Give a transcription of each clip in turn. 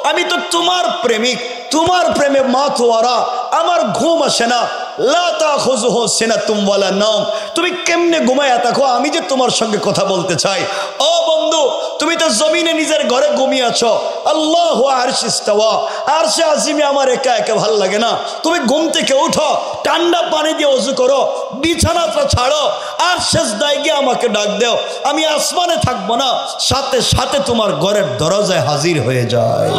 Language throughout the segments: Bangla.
আমি তো তোমার প্রেমিক, তোমার প্রেমে মাতোয়ারা, আমার ঘুম আসে না। লা তাখুযুহু সিনাতুম ওয়ালা নাওম, তুমি কেমনে ঘুমায়া থাকো? আমি যে তোমার সঙ্গে কথা বলতে চাই। ও বন্ধু, তুমি তো জমিনে নিজের ঘরে ঘুমিয়ে আছো। আল্লাহু আরশে ইস্তাওয়া, আরশে আজিমে আমার একা একা ভাল লাগে না। তুমি ঘুম থেকে উঠো, ঠান্ডা পানি দিয়ে ওযু করো, বিছানাটা ছাড়ো, আর সিজদায় গিয়ে আমাকে ডাক দাও। আমি আসমানে থাকবো না, সাথে সাথে তোমার ঘরের দরজায় হাজির হয়ে যায়।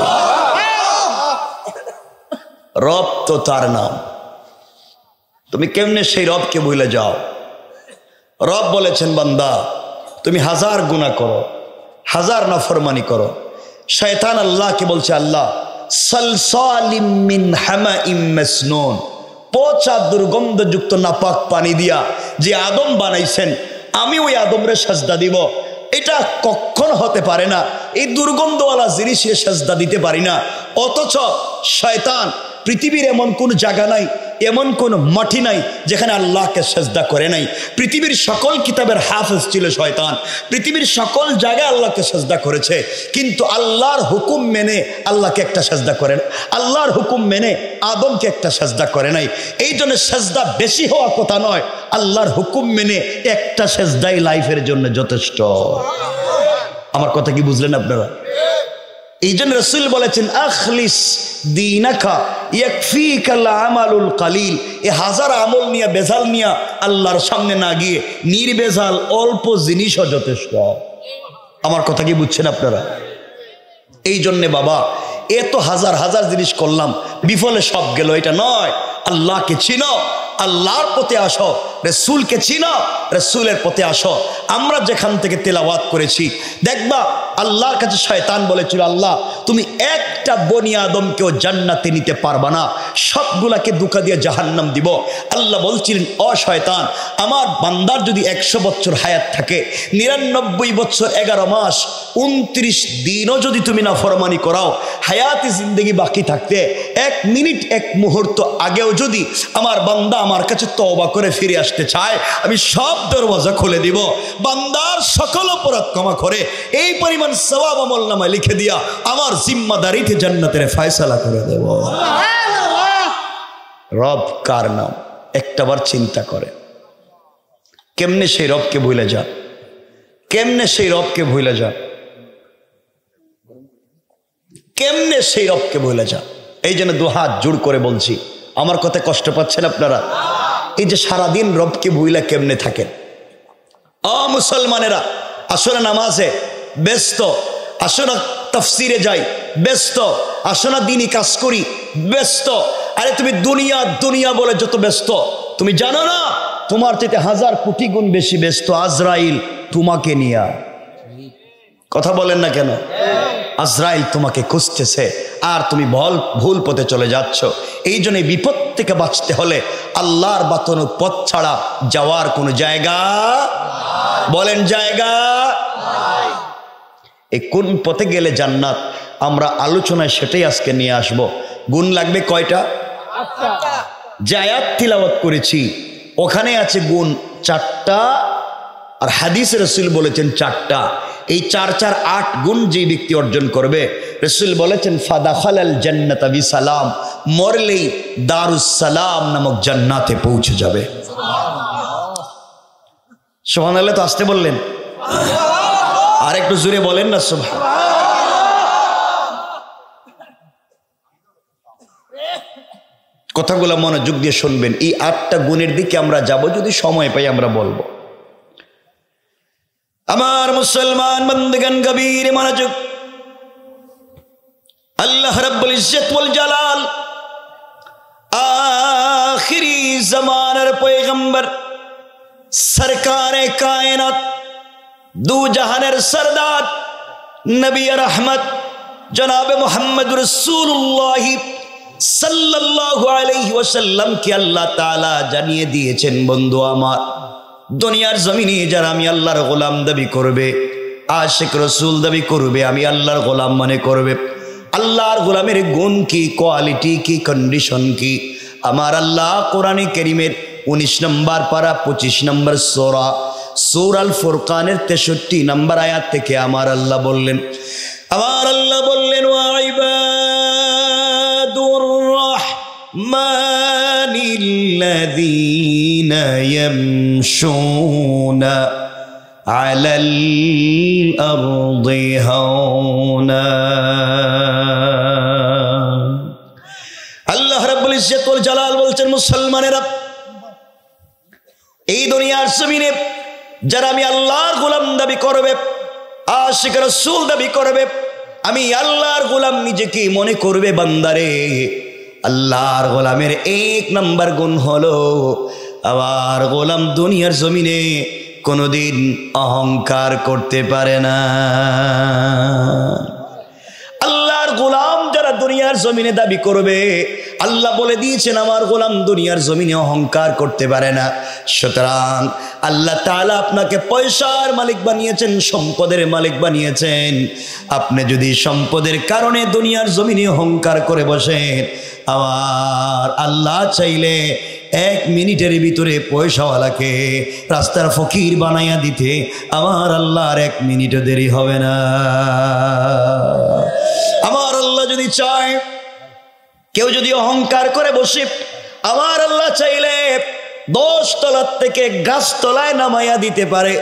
রব তো তার নাম, তুমি কেমনে সেই রবকে ভুলে যাও? রব বলেছেন, বান্দা তুমি হাজার গুনাহ করো, হাজার নাফরমানি করো। শয়তান আল্লাহকে বলছে, আল্লাহ সালসালিম মিন হামাইম মাসনুন, পচা দুর্গন্ধযুক্ত নাপাক পানি দিয়া যে আদম বানাইছেন, আমি ওই আদমরে সাজদা দিব? এটা কখনো হতে পারে না। এই দুর্গন্ধওয়ালা জিনিসে সাজদা দিতে পারি না। অথচ শয়তান পৃথিবীর এমন কোন জায়গা নাই, এমন কোন মাটি নাই যেখানে আল্লাহকে সাজদা করে নাই। পৃথিবীর সকল কিতাবের হাফেজ ছিল শয়তান, পৃথিবীর সকল জায়গায় আল্লাহকে সাজদা করেছে, কিন্তু আল্লাহর হুকুম মেনে আল্লাহকে একটা সাজদা করেন, আল্লাহর হুকুম মেনে আদমকে একটা সাজদা করে নাই। এই জন্য সাজদা বেশি হওয়া কথা নয়, আল্লাহর হুকুম মেনে একটা সাজদাই লাইফের জন্য যথেষ্ট। আমার কথা কি বুঝলেন আপনারা? এই জন্য রাসূল বলেছেন, আখলিস দীনাকা ইয়াকফিকাল আমালুল কালিল। এই হাজার আমল নিয়ে, বেজাল নিয়ে আল্লাহর সামনে না গিয়ে নির্বেজাল অল্প জিনিসও যথেষ্ট। আমার কথা কি বুঝছেন আপনারা? এই জন্যে বাবা, এত হাজার হাজার জিনিস করলাম, বিফলে সব গেল, এটা নয়। আল্লাহকে চিনো, আল্লাহর পথে আসো, রাসূলকে চিনো, রাসূলের পথে আসো। আমরা যেখান থেকে তেলাওয়াত করেছি দেখবা আল্লাহর কাছে শয়তান বলেছিল, আল্লাহ তুমি একটা বনি আদমকেও জান্নাতে নিতে পারবা না, সবগুলাকে ধোঁকা দিয়ে জাহান্নাম দিব। আল্লাহ বলছিলেন, ও শয়তান, আমার বান্দার যদি 100 বছর হায়াত থাকে, 99 বছর 11 মাস 29 দিনও যদি তুমি নাফরমানি করাও, হায়াতি জিন্দেগি বাকি থাকতে 1 মিনিট 1 মুহূর্ত আগেও যদি আমার বান্দা আমার কাছে তওবা করে ফিরে আসতে চায়, আমি সব দরওয়াজা খুলে দিব, বান্দার সকল অপরাধ ক্ষমা করে এই পরিমাণ সওয়াব আমলনামায় লিখে দিয়া আমার জিম্মাদারিতে জান্নাতের ফয়সালা করে দেব। রব কার নাম একটাবার চিন্তা করে। কেমনে সেই রবকে ভুলে যা, কেমনে সেই রবকে ভুলে যা, কেমনে সেই রবকে ভুলে যা। এই জন্য দুহাত জোড় করে বলছি, আমার কথা কষ্ট পাচ্ছেন আপনারা? এই যে সারাদিন রবকে ভুলে কেমনে থাকেন? মুসলমানেরা, আসলে নামাজে ব্যস্ত, আসো না তাফসিরে যাই ব্যস্ত, আসো না দিনই কাজ করি ব্যস্ত। আরে তুমি দুনিয়া দুনিয়া বলে যত ব্যস্ত, তুমি জানো না তোমার চাইতে 1000 কোটি গুণ বেশি ব্যস্ত আজরাইল তোমাকে নিয়া। কথা বলেন না কেন? আজরাইল তোমাকে খুঁজতেছে আর তুমি ভুল পথে চলে যাচ্ছ। এই জন্য বিপদ থেকে বাঁচতে হলে আল্লাহর বাতানো পথ ছাড়া যাওয়ার কোনো জায়গা, বলেন জায়গা। এই কোন পথে গেলে জান্নাত, আমরা আলোচনায় সেটাই আজকে নিয়ে আসব। গুণ লাগবে কয়টা? যে আয়াত তিলাওয়াত করেছি ওখানে আছে গুণ 4টা, আর হাদিসে রাসূল বলেছেন 4টা। এই 4 4 8 গুণ যে ব্যক্তি অর্জন করবে, রাসূল বলেছেন ফাদাখালাল জান্নাতা বিসালাম, মরলেই দারুস সালাম নামক জান্নাতে পৌঁছে যাবে। সুবহানাল্লাহ। তো আসতে বললেন, আর একটু জোরে বলেন না সুবহান। কথাগুলো মনোযোগ দিয়ে শুনবেন। এই 8টা গুণের দিকে আমরা যাব, যদি সময় পাই আমরা বলবো। আমার মুসলমান বন্ধুগণ, গভীর মনোযোগ। আল্লাহ রাব্বুল ইজ্জত ওয়াল জালাল আখিরি জামানার পয়গম্বর সরকারে কায়নাত, দু জাহানের সরদার নবী রহমত জনাবে মুহাম্মদ রাসূলুল্লাহ সাল্লাল্লাহু আলাইহি ওয়াসাল্লাম কে আল্লাহ তাআলা জানিয়ে দিয়েছেন, বন্ধু আমার, দুনিয়ার জমিনে যারা আমি আল্লাহর গোলাম দাবি করবে, আশিক রাসূল দাবি করবে, আমি আল্লাহর গোলাম মনে করবে, আল্লাহর গোলামের গুণ কি, কোয়ালিটি কি, কন্ডিশন কি, আমার আল্লাহ কোরআনে কারীমের 19 নম্বর পারা 25 নম্বর সূরা সূরা আল ফুরকানের 63 নম্বর আয়াত থেকে আমার আল্লাহ বললেন, ওয়া ইবাদ আল্লাযীনা ইয়ামশুনা আলাল আরদি হাওনা। আল্লাহ রাব্বুল ইজ্জত ওয়াল জালাল বলছেন, মুসলমানেরা, এই দুনিয়ার জমিনে যারা আমি আল্লাহর গোলাম দাবি করবে, আশিক রাসূল দাবি করবে, আমি আল্লাহর গোলাম নিজেকে মনে করবে, বান্দারে আল্লাহর গোলামের এক নাম্বার গুণ হলো আবার গোলাম দুনিয়ার জমিনে কোনোদিন অহংকার করতে পারে না। আল্লাহর গোলাম যারা দুনিয়ার জমিনে দাবি করবে, আল্লাহ বলে দিয়েছেন আমার গোলাম দুনিয়ার জমিনে অহংকার করতে পারে না। সুতরাং আল্লাহ তাআলা আপনাকে পয়সার মালিক বানিয়েছেন, সম্পদের মালিক বানিয়েছেন। আপনি যদি সম্পদের কারণে দুনিয়ার জমিনে অহংকার করে বসেন, আবার আল্লাহ চাইলে 1 মিনিটের ভিতরে পয়সাওয়ালাকে রাস্তার ফকির বানাইয়া দিতে আমার আল্লাহর 1 মিনিটও দেরি হবে না। আমার আল্লাহ যদি চায়, কেউ যদি অহংকার করে বসে, আমার আল্লাহ চাইলে 10 তলার থেকে গাছতলায় নামাইয়া দিতে পারে।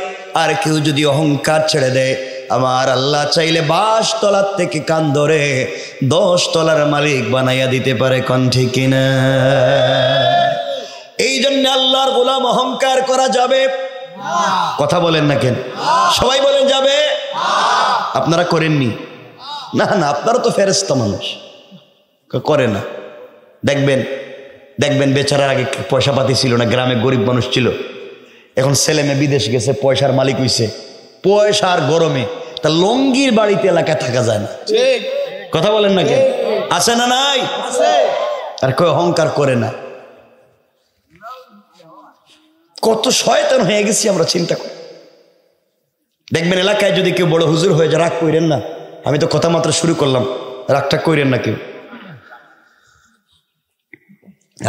আর কেউ যদি অহংকার ছেড়ে দেয়, আমার আল্লাহ চাইলে 22 তলার থেকে কান ধরে 10 তলার মালিক বানাইয়া দিতে পারে। কোন ঠিক কিনা? এই জন্য আল্লাহর গোলাম অহংকার করা যাবে? কথা বলেন না কেন? সবাই বলেন যাবে। আপনারা করেননি? না না, আপনারা তো ফেরেশতা মানুষ, করে না। দেখবেন দেখবেন বেচারার আগে পয়সা পাতি ছিল না, গ্রামে গরিব মানুষ ছিল, এখন ছেলে মেয়ে বিদেশ গেছে, পয়সার মালিক হইছে। পয়সার গরমে তা লঙ্গির বাড়িতে এলাকায় থাকা যায় না। কথা বলেন না কেন? আছে না নাই? আর কেউ অহংকার করে না। কত শয়তান হয়ে গেছি আমরা, চিন্তা করি। দেখবেন এলাকায় যদি কেউ বড় হুজুর হয়ে যায়, রাগ কইরেন না, আমি তো কথা মাত্র শুরু করলাম, রাগটা কইরেন না কেউ।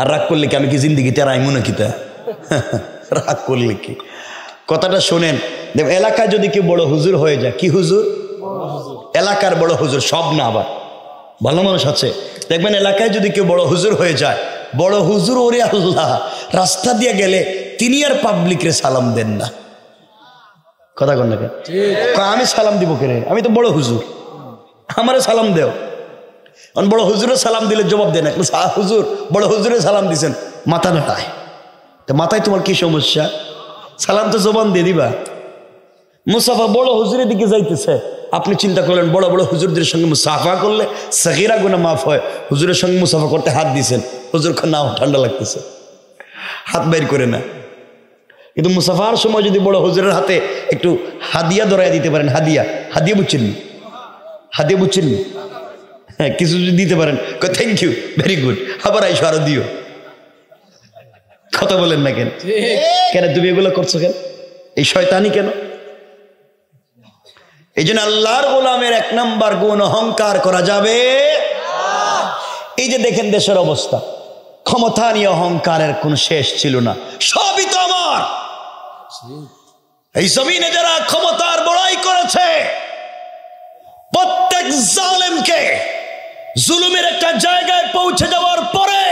আর রাগ করলে কি আমি কি জিন্দিগিতে আর আইমু নাকি? তা রাগ করলে কি? কথাটা শোনেন, এলাকায় যদি কেউ বড় হুজুর হয়ে যায়, কি হুজুর? এলাকার বড় হুজুর, সব না, আবার ভালো মানুষ আছে। দেখবেন এলাকায় যদি কেউ বড় হুজুর হয়ে যায়, বড় হুজুর ওরে আল্লাহ রাস্তা দিয়ে গেলে তিনি আর পাবলিকরে সালাম দেন না। কথা কন না কেন? আমি সালাম দিব কেন? আমি তো বড় হুজুর, আমারে সালাম দেও। বড় হুজুরে সালাম দিলে জবাব দেয় না। হুজুর, বড় হুজুরে সালাম দিছেন, মাথা নাড়ায়। তো মাথায় তোমার কি সমস্যা? সালাম তো জবান দিয়ে দিবা। মুসাফা বড় হুজুরের দিকে যাইতেছে, আপনি চিন্তা করলেন বড় বড় হুজুরদের সঙ্গে মুসাফা করলে সগীরা গুনাহ মাফ হয়, হুজুরের সঙ্গে মুসাফা করতে হাত দিছেন, হুজুর নাও ঠান্ডা লাগতেছে, হাত বের করে না। কিন্তু মুসাফার সময় যদি বড় হুজুরের হাতে একটু হাদিয়া ধরাইয়া দিতে পারেন, হাদিয়া হাদিয়া বুঝছেন? হাদিয়া বুঝছেন? হ্যাঁ, কিছু যদি দিতে পারেন, থ্যাংক ইউ, ভেরি গুড, আবার আইসো আরো দিও। কথা বলেন না কেন? কেন তুমি এগুলো করছো কেন? এই শয়তানি কেন? এই জন্য আল্লাহর গোলামের 1 নাম্বার গুণ অহংকার করা যাবে। এই যে দেখেন দেশের অবস্থা, ক্ষমতা নিয়ে অহংকারের কোন শেষ ছিল না। সবই তো আমার। এই জমিনে যারা ক্ষমতার বড়াই করেছে, প্রত্যেক জালেমকে জুলুমের একটা জায়গায় পৌঁছে যাওয়ার পরে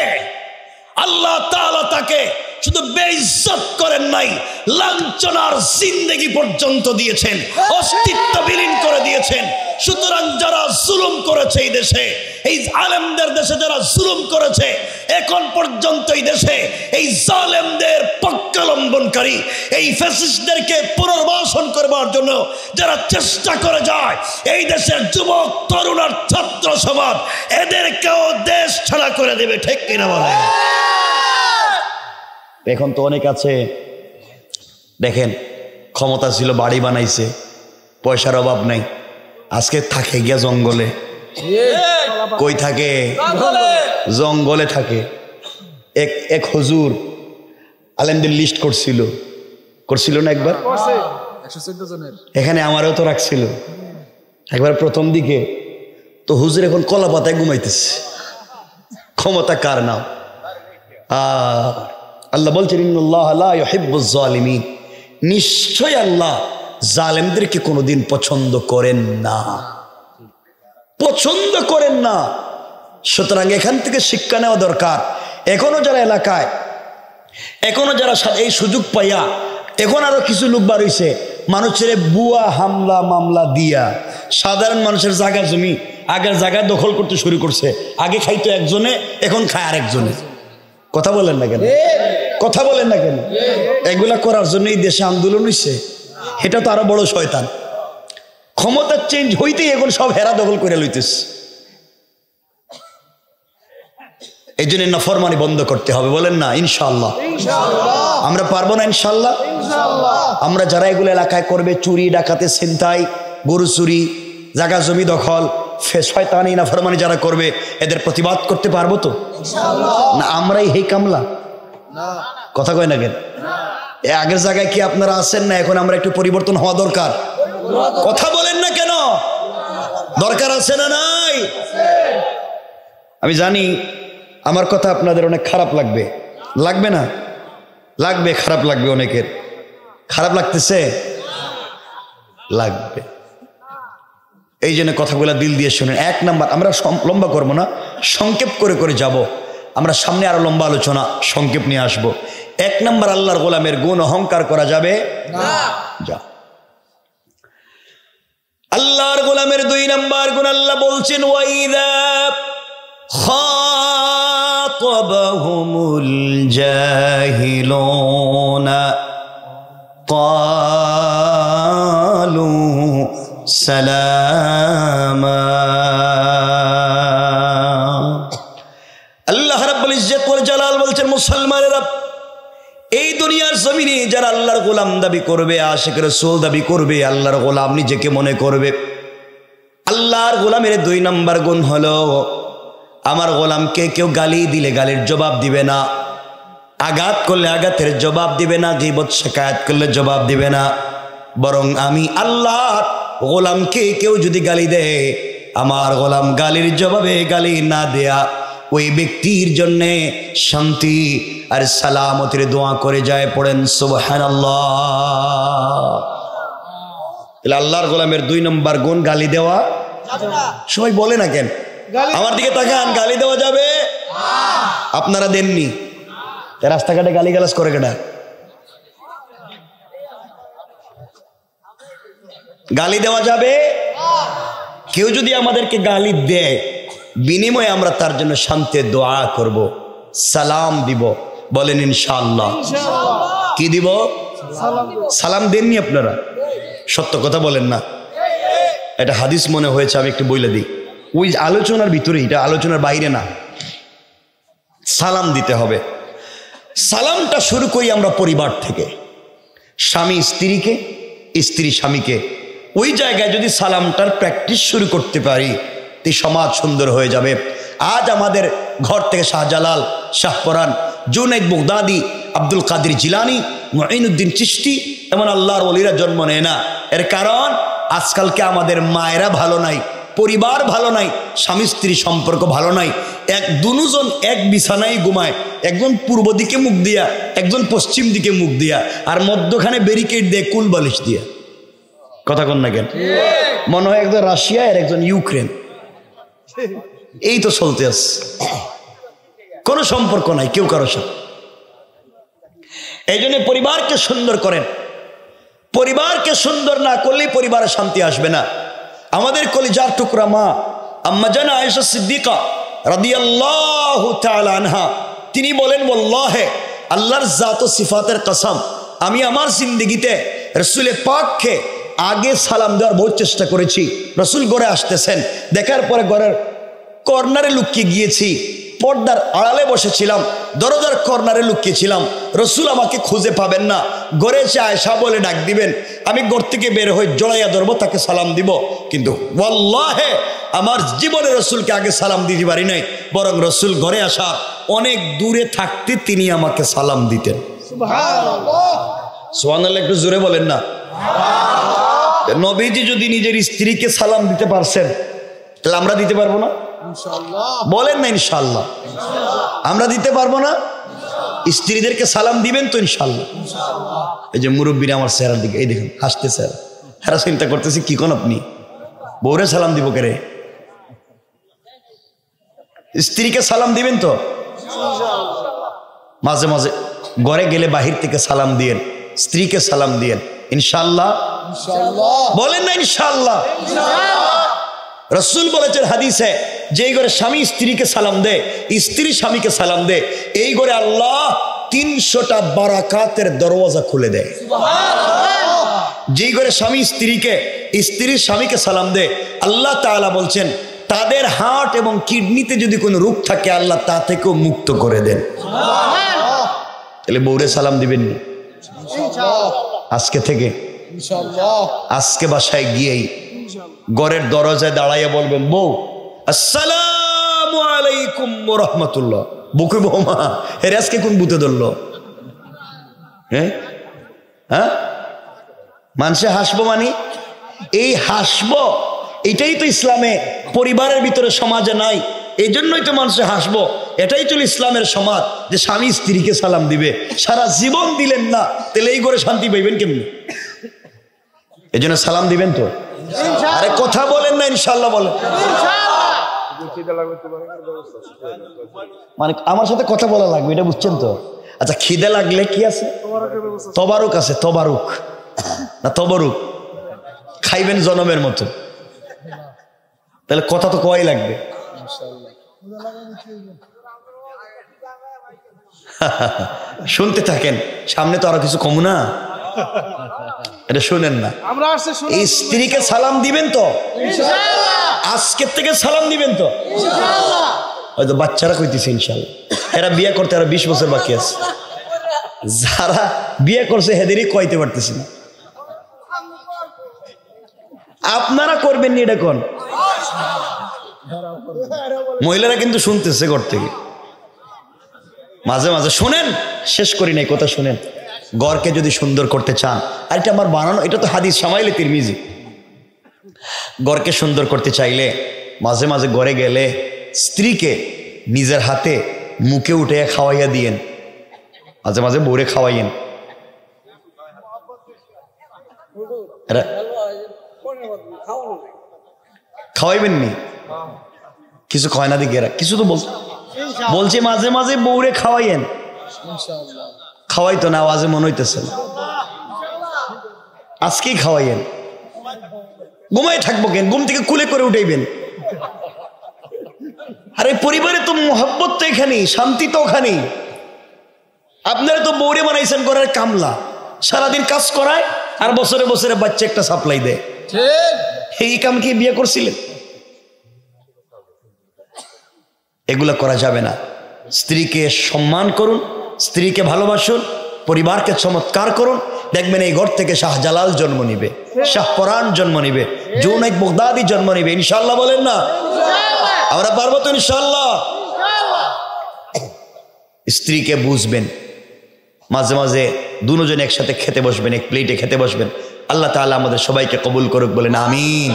আল্লাহ তাআলা তাকে শুধু বেইজ্জত করেন নাই, লাঞ্ছনার জিন্দেগি পর্যন্ত দিয়েছেন, অস্তিত্ব বিলীন করে দিয়েছেন। সুতরাং যারা জুলুম করেছে এই দেশে, এই আলেমদের দেশে যারা জুলুম করেছে, এখন পর্যন্ত এই দেশে এই জালেমদের পক্ষাবলম্বনকারী, এই ফ্যাসিস্টদেরকে পুনর্বাসন করবার জন্য যারা চেষ্টা করে যায়, এই দেশের যুবক তরুণ আর ছাত্র সমাজ এদেরকেও দেশ ছাড়া করে দেবে। ঠিক কিনা বলে? এখন তো অনেক আছে, দেখেন ক্ষমতা ছিল, বাড়ি বানাইছে, পয়সার অভাব নাই, আজকে থাকে গিয়া জঙ্গলে। কই থাকে? জঙ্গলে থাকে। এক হুজুর আলেমদের লিস্ট করছিল না একবার, এখানে আমারও তো রাখছিল একবার প্রথম দিকে। তো হুজুর এখন কলা পাতায় ঘুমাইতেছে। ক্ষমতা কার নাম? আল্লাহ বলছেন ইন্নাল্লাহ লা ইউহিব্বুজ জালিমিন, নিশ্চয় আল্লাহ জালেমদেরকে কোনোদিন পছন্দ করেন না, পছন্দ করেন না। সুতরাং এখান থেকে শিক্ষা নেওয়া দরকার। এখনো যারা এলাকায় এখনো যারা এই সুযোগ পাইয়া এখন আরো কিছু লোক বার হইছে মানুষের বুয়া হামলা মামলা দিয়া সাধারণ মানুষের জায়গা জমি আগের জায়গায় দখল করতে শুরু করছে। আগে খাইতো একজনে, এখন খায় আরেকজনে। কথা বলেন না কেন? কথা বলেন না কেন? এগুলা করার জন্য এই দেশে আন্দোলন হইছে। এটা তো আরো বড় শয়তান। ক্ষমতা চেঞ্জ হইতেই এখন সব হেরা দখল করে লইতেছে। এই জন্য নাফরমানি বন্ধ করতে হবে। বলেন না ইনশাআল্লাহ? আমরা পারবো না ইনশাআল্লাহ? আমরা যারা এগুলো এলাকায় করবে, চুরি ডাকাতে ছিনতাই গরু চুরি জায়গা জমি দখল শয়তানি নাফরমানি যারা করবে এদের প্রতিবাদ করতে পারবো তো না? আমরাই হেই কামলা? কথা কয় না কেন? আগের জায়গায় কি আপনারা আছেন না? এখন আমরা একটু পরিবর্তন হওয়া দরকার। কথা বলেন না কেন? দরকার আছে না নাই? আমি জানি আমার কথা আপনাদের অনেক খারাপ লাগবে। লাগবে না? লাগবে, খারাপ লাগবে। অনেকের খারাপ লাগতেছে, লাগবে। এই জন্য কথাগুলো দিল দিয়ে শুনেন। এক নাম্বার, আমরা লম্বা করবো না, সংক্ষেপ করে করে যাব। আমরা সামনে আরো লম্বা আলোচনা সংক্ষেপ নিয়ে আসব। এক নাম্বার, আল্লাহর গোলামের গুণ অহংকার করা যাবে না। যা আল্লাহর গোলামের 2 নাম্বার গুণ আল্লাহ বলছেন, ওয়াইদা খাতাবাহুমুল জাহিলুনা ক্বালু সালামা। আল্লাহ রাব্বুল ইজ্জত ওয়াল জালাল বলছেন, মুসলমানেরা এই দুনিয়ার জমিনে যারা আল্লাহর গোলাম দাবি করবে, আশিক রাসূল দাবি করবে, আল্লাহর গোলাম নিজেকে মনে করবে, আল্লাহর গোলামের 2 নাম্বার গুণ হলো, আমার গোলামকে কেউ গালি দিলে গালির জবাব দিবে না, আঘাত করলে আঘাতের জবাব দিবে না, গীবত শিকায়াত করলে জবাব দিবে না। বরং আমি আল্লাহর গোলামকে কেউ যদি গালি দেয়, আমার গোলাম গালির জবাবে গালি না দেয়া ওই ব্যক্তির জন্য শান্তি আর সালামতের দোয়া করে যায়। পড়েন সুবহানাল্লাহ। আল্লাহর গোলামের 2 নম্বর গুণ গালি দেওয়া। সবাই বলে না কেন? আমার দিকে তাকান, গালি দেওয়া যাবে? আপনারা দেননি, রাস্তাঘাটে গালি গালাজ করে কেনা? গালি দেওয়া যাবে? কেউ যদি আমাদেরকে গালি দেয়, বিনিময়ে আমরা তার জন্য শান্তির দোয়া করব, সালাম দিব। বলেন ইনশাআল্লাহ। কি দিব? সালাম দেননি আপনারা? সত্য কথা বলেন না? এটা হাদিস মনে হয়েছে, আমি একটু বলে দিই। ওই আলোচনার ভিতরে, এটা আলোচনার বাইরে না। সালাম দিতে হবে। সালামটা শুরু করি আমরা পরিবার থেকে, স্বামী স্ত্রীকে, স্ত্রী স্বামীকে। ওই জায়গায় যদি সালামটার প্র্যাকটিস শুরু করতে পারি, তে সমাজ সুন্দর হয়ে যাবে। আজ আমাদের ঘর থেকে শাহজালাল, শাহপরান, জুনাইদ বাগদাদি, আব্দুল কাদের জিলানি, মুঈনুদ্দিন চিশতি এমন আল্লাহর ওলিরা জন্ম নেয় না। এর কারণ আজকালকে আমাদের মায়েরা ভালো নাই, পরিবার ভালো নাই, স্বামী স্ত্রী সম্পর্ক ভালো নাই। দুজন এক বিছানায় ঘুমায়, একজন পূর্ব দিকে মুখ দিয়া, একজন পশ্চিম দিকে মুখ দিয়া, আর মধ্যখানে ব্যারিকেড দিয়ে কুল বালিশ দিয়া। কথা কন না কেন? মনে হয় একজন রাশিয়া আর একজন ইউক্রেন। এই তো চলতে আছে, কোনো সম্পর্ক নাই কেউ কারোর সাথে। এই জন্য পরিবারকে সুন্দর করেন। পরিবারকে সুন্দর না করলেই পরিবারে শান্তি আসবে না। আমাদের কলিজার টুকরা মা আম্মা জান আয়েশা সিদ্দিকা রাদিয়াল্লাহু তাআলা আনহা, তিনি বলেন, ওয়াল্লাহি, আল্লাহর জাত ও সিফাতের কসম, আমি আমার জিন্দেগিতে রাসূলে পাককে আগে সালাম দেওয়ার বহুত চেষ্টা করেছি। রাসূল ঘরে আসতেছেন, দেখার পরে ঘরের কর্নারে লুকিয়ে গিয়েছি, পর্দার আড়ালে বসেছিলাম, দরজার কর্নারে লুকিয়েছিলাম। রাসূল আমাকে খুঁজে পাবেন না, ঘরে এসে আয়েশা বলে ডাক দিবেন, আমি ঘর থেকে বের হয়ে জড়াইয়া ধরবো, তাকে সালাম দিব। কিন্তু ওয়াল্লাহি আমার জীবনে রাসূলকে আগে সালাম দিতে পারি নাই, বরং রাসূল ঘরে আসা অনেক দূরে থাকতে তিনি আমাকে সালাম দিতেন। সুবহানাল্লাহ। সুবহানাল্লাহ একটু জোরে বলেন না? নবীজি যদি নিজের স্ত্রীকে সালাম দিতে পারছেন, তাহলে আমরা দিতে পারবো না? বলেন না ইনশাআল্লাহ? আমরা দিতে পারবো না? স্ত্রীদেরকে সালাম দিবেন তো ইনশাআল্লাহ? এই যে মুরব্বীরা আমার চেহারার দিকে, এই দেখুন হাসতেছে, হেরা চিন্তা করতেছি কি কোন আপনি বউরে সালাম দিব কে রে? স্ত্রীকে সালাম দিবেন তো? মাঝে মাঝে ঘরে গেলে বাহির থেকে সালাম দিয়েন, স্ত্রীকে সালাম দিয়েন, ইনশাআল্লাহ। বলেন না ইনশাআল্লাহ। রাসূল বলেছেন হাদিসে, যেই ঘরে স্বামী স্ত্রীকে সালাম দেয়, স্ত্রী স্বামীকে সালাম দেয়, এই ঘরে আল্লাহ 300টা বারাকাতের দরওয়াজা খুলে দেয়। যেই ঘরে স্বামী স্ত্রীকে, স্ত্রী স্বামীকে সালাম দেয়, আল্লাহ তাআলা বলছেন তাদের হার্ট এবং কিডনিতে যদি কোনো রোগ থাকে আল্লাহ তা থেকেও মুক্ত করে দেন। তাহলে বউরে সালাম দিবেন না আজকে থেকে? আজকে বাসায় গিয়েই ঘরের দরজায় দাঁড়াইয়া বলবেন, বউ আসসালামু আলাইকুম ওয়া রাহমাতুল্লাহ। বুকে বৌমা এর আজকে কোন বুতে ধরলো? হ্যাঁ হ্যাঁ, মানুষে হাসবো মানে এই হাসবো, এটাই তো ইসলামে পরিবারের ভিতরে সমাজে নাই, এই জন্যই তো মানুষে হাসবো। এটাই তো ইসলামের সমাজ যে স্বামী স্ত্রীকে সালাম দিবে। সারা জীবন দিলেন না, তাহলে এই ঘরে শান্তি পাইবেন কেমনি? এই জন্য সালাম দিবেন তো। আরে কথা বলেন না ইনশাআল্লাহ বলেন। মানে আমার সাথে কথা বলা লাগবে, এটা বুঝছেন তো? আচ্ছা, খিদে লাগলে কি আছে? তবারুক আছে, তবারুক না তবরুক, খাইবেন জনমের মতো। তাহলে কথা তো কয় লাগবে। শুনতে থাকেন, সামনে তো আরো কিছু কম না, এটা শুনেন না। এই স্ত্রীকে সালাম দিবেন তো? আজকের থেকে সালাম দিবেন তো? হয়তো বাচ্চারা কইতেছে ইনশাআল্লাহ, এরা বিয়ে করতে আরো 20 বছর বাকি আছে। যারা বিয়ে করছে হেদেরই কইতে পারতেছি না। আপনারা করবেন নি এটা কোন? মহিলারা কিন্তু শুনতেছে ঘর থেকে, মাঝে মাঝে শোনেন, শেষ করি নাই কথা শুনেন। ঘরকে যদি সুন্দর করতে চান, আর এটা আমার বানানো, এটা তো হাদিস শামাইলে তিরমিজি। ঘরকে সুন্দর করতে চাইলে মাঝে মাঝে ঘরে গেলে স্ত্রীকে নিজের হাতে মুখে উঠে খাওয়াইয়া দিয়েন, মাঝে মাঝে বউরে খাওয়াইয়েন। খাওয়াইবেন নি? কিছু খাওয়াই না দিকে এরা, কিছু তো বলছে মাঝে মাঝে বউরে খাওয়াইয়েন। খাওয়াই তো না, আওয়াজে মনে হইতেছে না। আজকেই খাওয়াইয়েন। ঘুমাই থাকবো কেন? ঘুম থেকে কুলে করে উঠাইবেন। আরে পরিবারে তো মোহব্বত তো এখানেই, শান্তি তো ওখানেই। আপনারা তো বউরে বানাইছেন ঘরের কামলা, সারাদিন কাজ করায় আর বছরে বছরে বাচ্চা একটা সাপ্লাই দেয়। এই কাম কি বিয়ে করছিলেন? এগুলা করা যাবে না। স্ত্রীকে সম্মান করুন, স্ত্রীকে ভালোবাসুন, পরিবারকে চমৎকার করুন। দেখবেন এই ঘর থেকে শাহজালাল জন্ম নিবে, শাহপরান জন্ম নিবে, জুনাইদ বাগদাদি জন্ম নিবে। ইনশাআল্লাহ বলেন না? আমরা পারবো তো ইনশাআল্লাহ? স্ত্রীকে বুঝবেন, মাঝে মাঝে দুজন একসাথে খেতে বসবেন, এক প্লেটে খেতে বসবেন। আল্লাহ তাআলা আমাদের সবাইকে কবুল করুক, বলেন আমিন।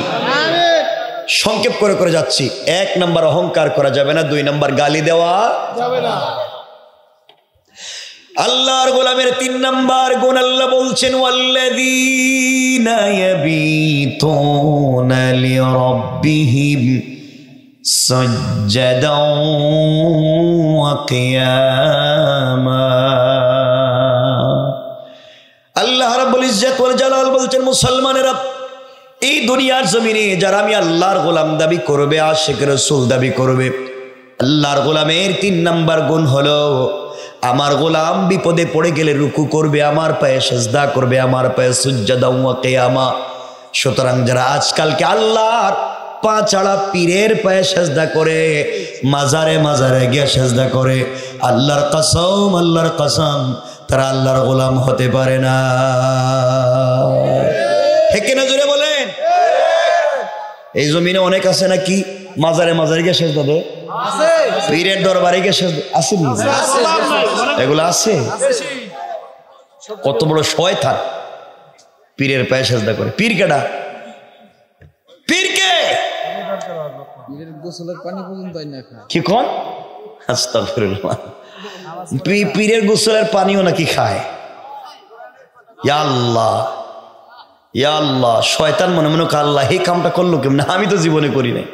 সংক্ষেপ করে করে যাচ্ছি। 1 নাম্বার অহংকার করা যাবে না, 2 নাম্বার গালি দেওয়া যাবে না। আল্লাহর গোলামের 3 নাম্বার গুণ আল্লাহ বলছেন, ওয়াল্লাযীনা ইয়াবিতুনা লিরাব্বিহিম সাজ্জাদান ওয়া কিয়ামা। আল্লাহ রাব্বুল ইজ্জত ওয়াল জালাল বলছেন, মুসলমানেরা এই দুনিয়ার জমিনে যারা আমি আল্লাহর গোলাম দাবি করবে, আশিক রাসূল দাবি করবে, আল্লাহর গোলামের 3 নাম্বার গুণ হলো আমার গোলাম বিপদে পড়ে গেলে রুকু করবে, আমার পায়ে সিজদা করবে, আমার পায়ে সুজদা ওয়া কিয়ামা। সুতরাং যারা আজকালকে আল্লাহর পা ছাড়া পীরের পায়ে সিজদা করে, মাজারে মাজারে গিয়ে সিজদা করে, আল্লাহর কসম তারা আল্লাহর গোলাম হতে পারে না। ঠিক না? জোরে বলেন। এই জমিনে অনেক আছে নাকি মাজারে মাজারে গিয়ে সিজদা দেয়, পীরের দরবারে গিয়ে সিজদা আছে, এগুলো আছে। কত বড় শয়তান, পীরের পায়ে সিজদা করে। পীর কেডা? পীরকে পীরের গোসলের পানি পর্যন্ত না খায়। কি কোন? আস্তাগফিরুল্লাহ। পীরের গোসলের পানিও নাকি খায়? ইয়া আল্লাহ, ইয়া আল্লাহ। শয়তান মনে মনে আল্লাহ এই কামটা করলো কেমন? আমি তো জীবনে করি নাই।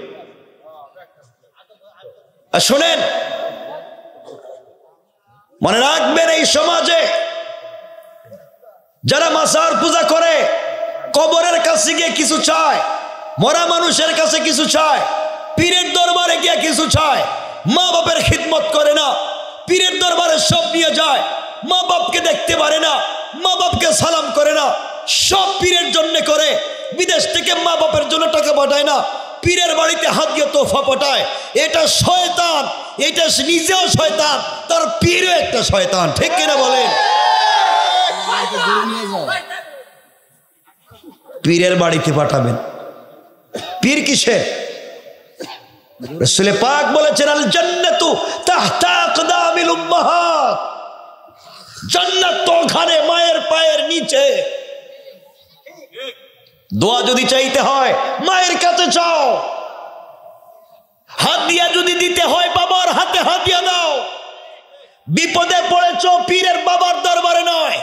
আর শোনেন, মনে রাখবেন, এই সমাজে যারা মাজার পূজা করে, কবরের কাছে গিয়ে কিছু চায়, মরা মানুষের কাছে কিছু চায়, পীরের দরবারে গিয়ে কিছু চায়, মা বাপের খিদমত করে না, পীরের দরবারে সব নিয়ে যায়, মা বাপকে দেখতে পারে না, মা বাপকে সালাম করে না, সব পীরের জন্য করে, বিদেশ থেকে মা বাপের জন্য টাকা পাঠায় না, পীরের বাড়িতে হাত দিয়ে তোফা পাঠায়। এটা শয়তান, এটা নিজেও শয়তান, তার পীরও একটা শয়তান, ঠিক কিনা বলেন? পীরের বাড়িতে পাঠাবেন, পীর কিসের? রাসূল পাক বলেছেন, আল জান্নাতু তাহতা আকদামিল উম্মাহাত, জান্নাত তো ওখানে মায়ের পায়ের নিচে। দোয়া যদি চাইতে হয় মায়ের কাছে চাও, হাদিয়া যদি দিতে হয় বাবার হাতে হাদিয়া দাও। বিপদে পড়েছ পীরের বাবার দরবারে নয়,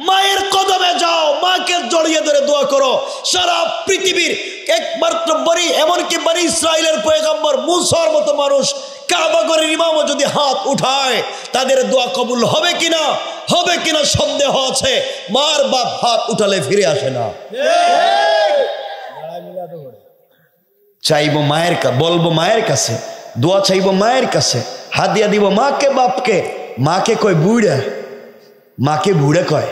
মায়ের কদমে যাও, মাকে জড়িয়ে ধরে দোয়া করো। সারা পৃথিবীর একমাত্র বনি, এমনকি বনি ইসরাইলের পয়গম্বর মুসার মতো মানুষ কাবা ঘরের ইমামও যদি হাত উঠায়, তাদের দোয়া কবুল হবে কিনা, হবে কিনা সন্দেহ আছে। মার বাপ হাত উঠালে ফিরে আসে না। চাইবো মায়ের কাছে, বলবো মায়ের কাছে, দোয়া চাইবো মায়ের কাছে, হাদিয়া দিব মাকে বাপকে। মাকে কয় বুড়া, মাকে বুড়া কয়,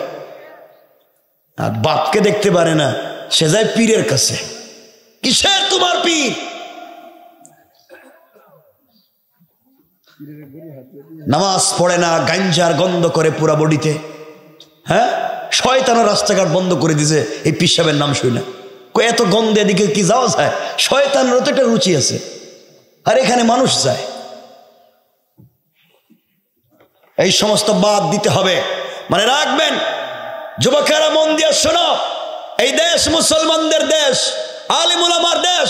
আর বাপকে দেখতে পারে না, সে যায় পীরের কাছে। কিসের তোমার পীর? নামাজ পড়ে না, গাঞ্জার গন্ধ করে পুরা বডিতে। হ্যাঁ, শয়তানও রাস্তাঘাট বন্ধ করে দিছে এই পীর সাহেবের নাম শুই না। এত গন্ধে এদিকে কি যাওয়া যায়? শয়তানেরও তো একটা রুচি আছে, আর এখানে মানুষ যায়। এই সমস্ত বাদ দিতে হবে। মানে রাখবেন যুবকেরা, মন দিয়ে শোনো, এই দেশ মুসলমানদের দেশ, আলিম উলামার দেশ,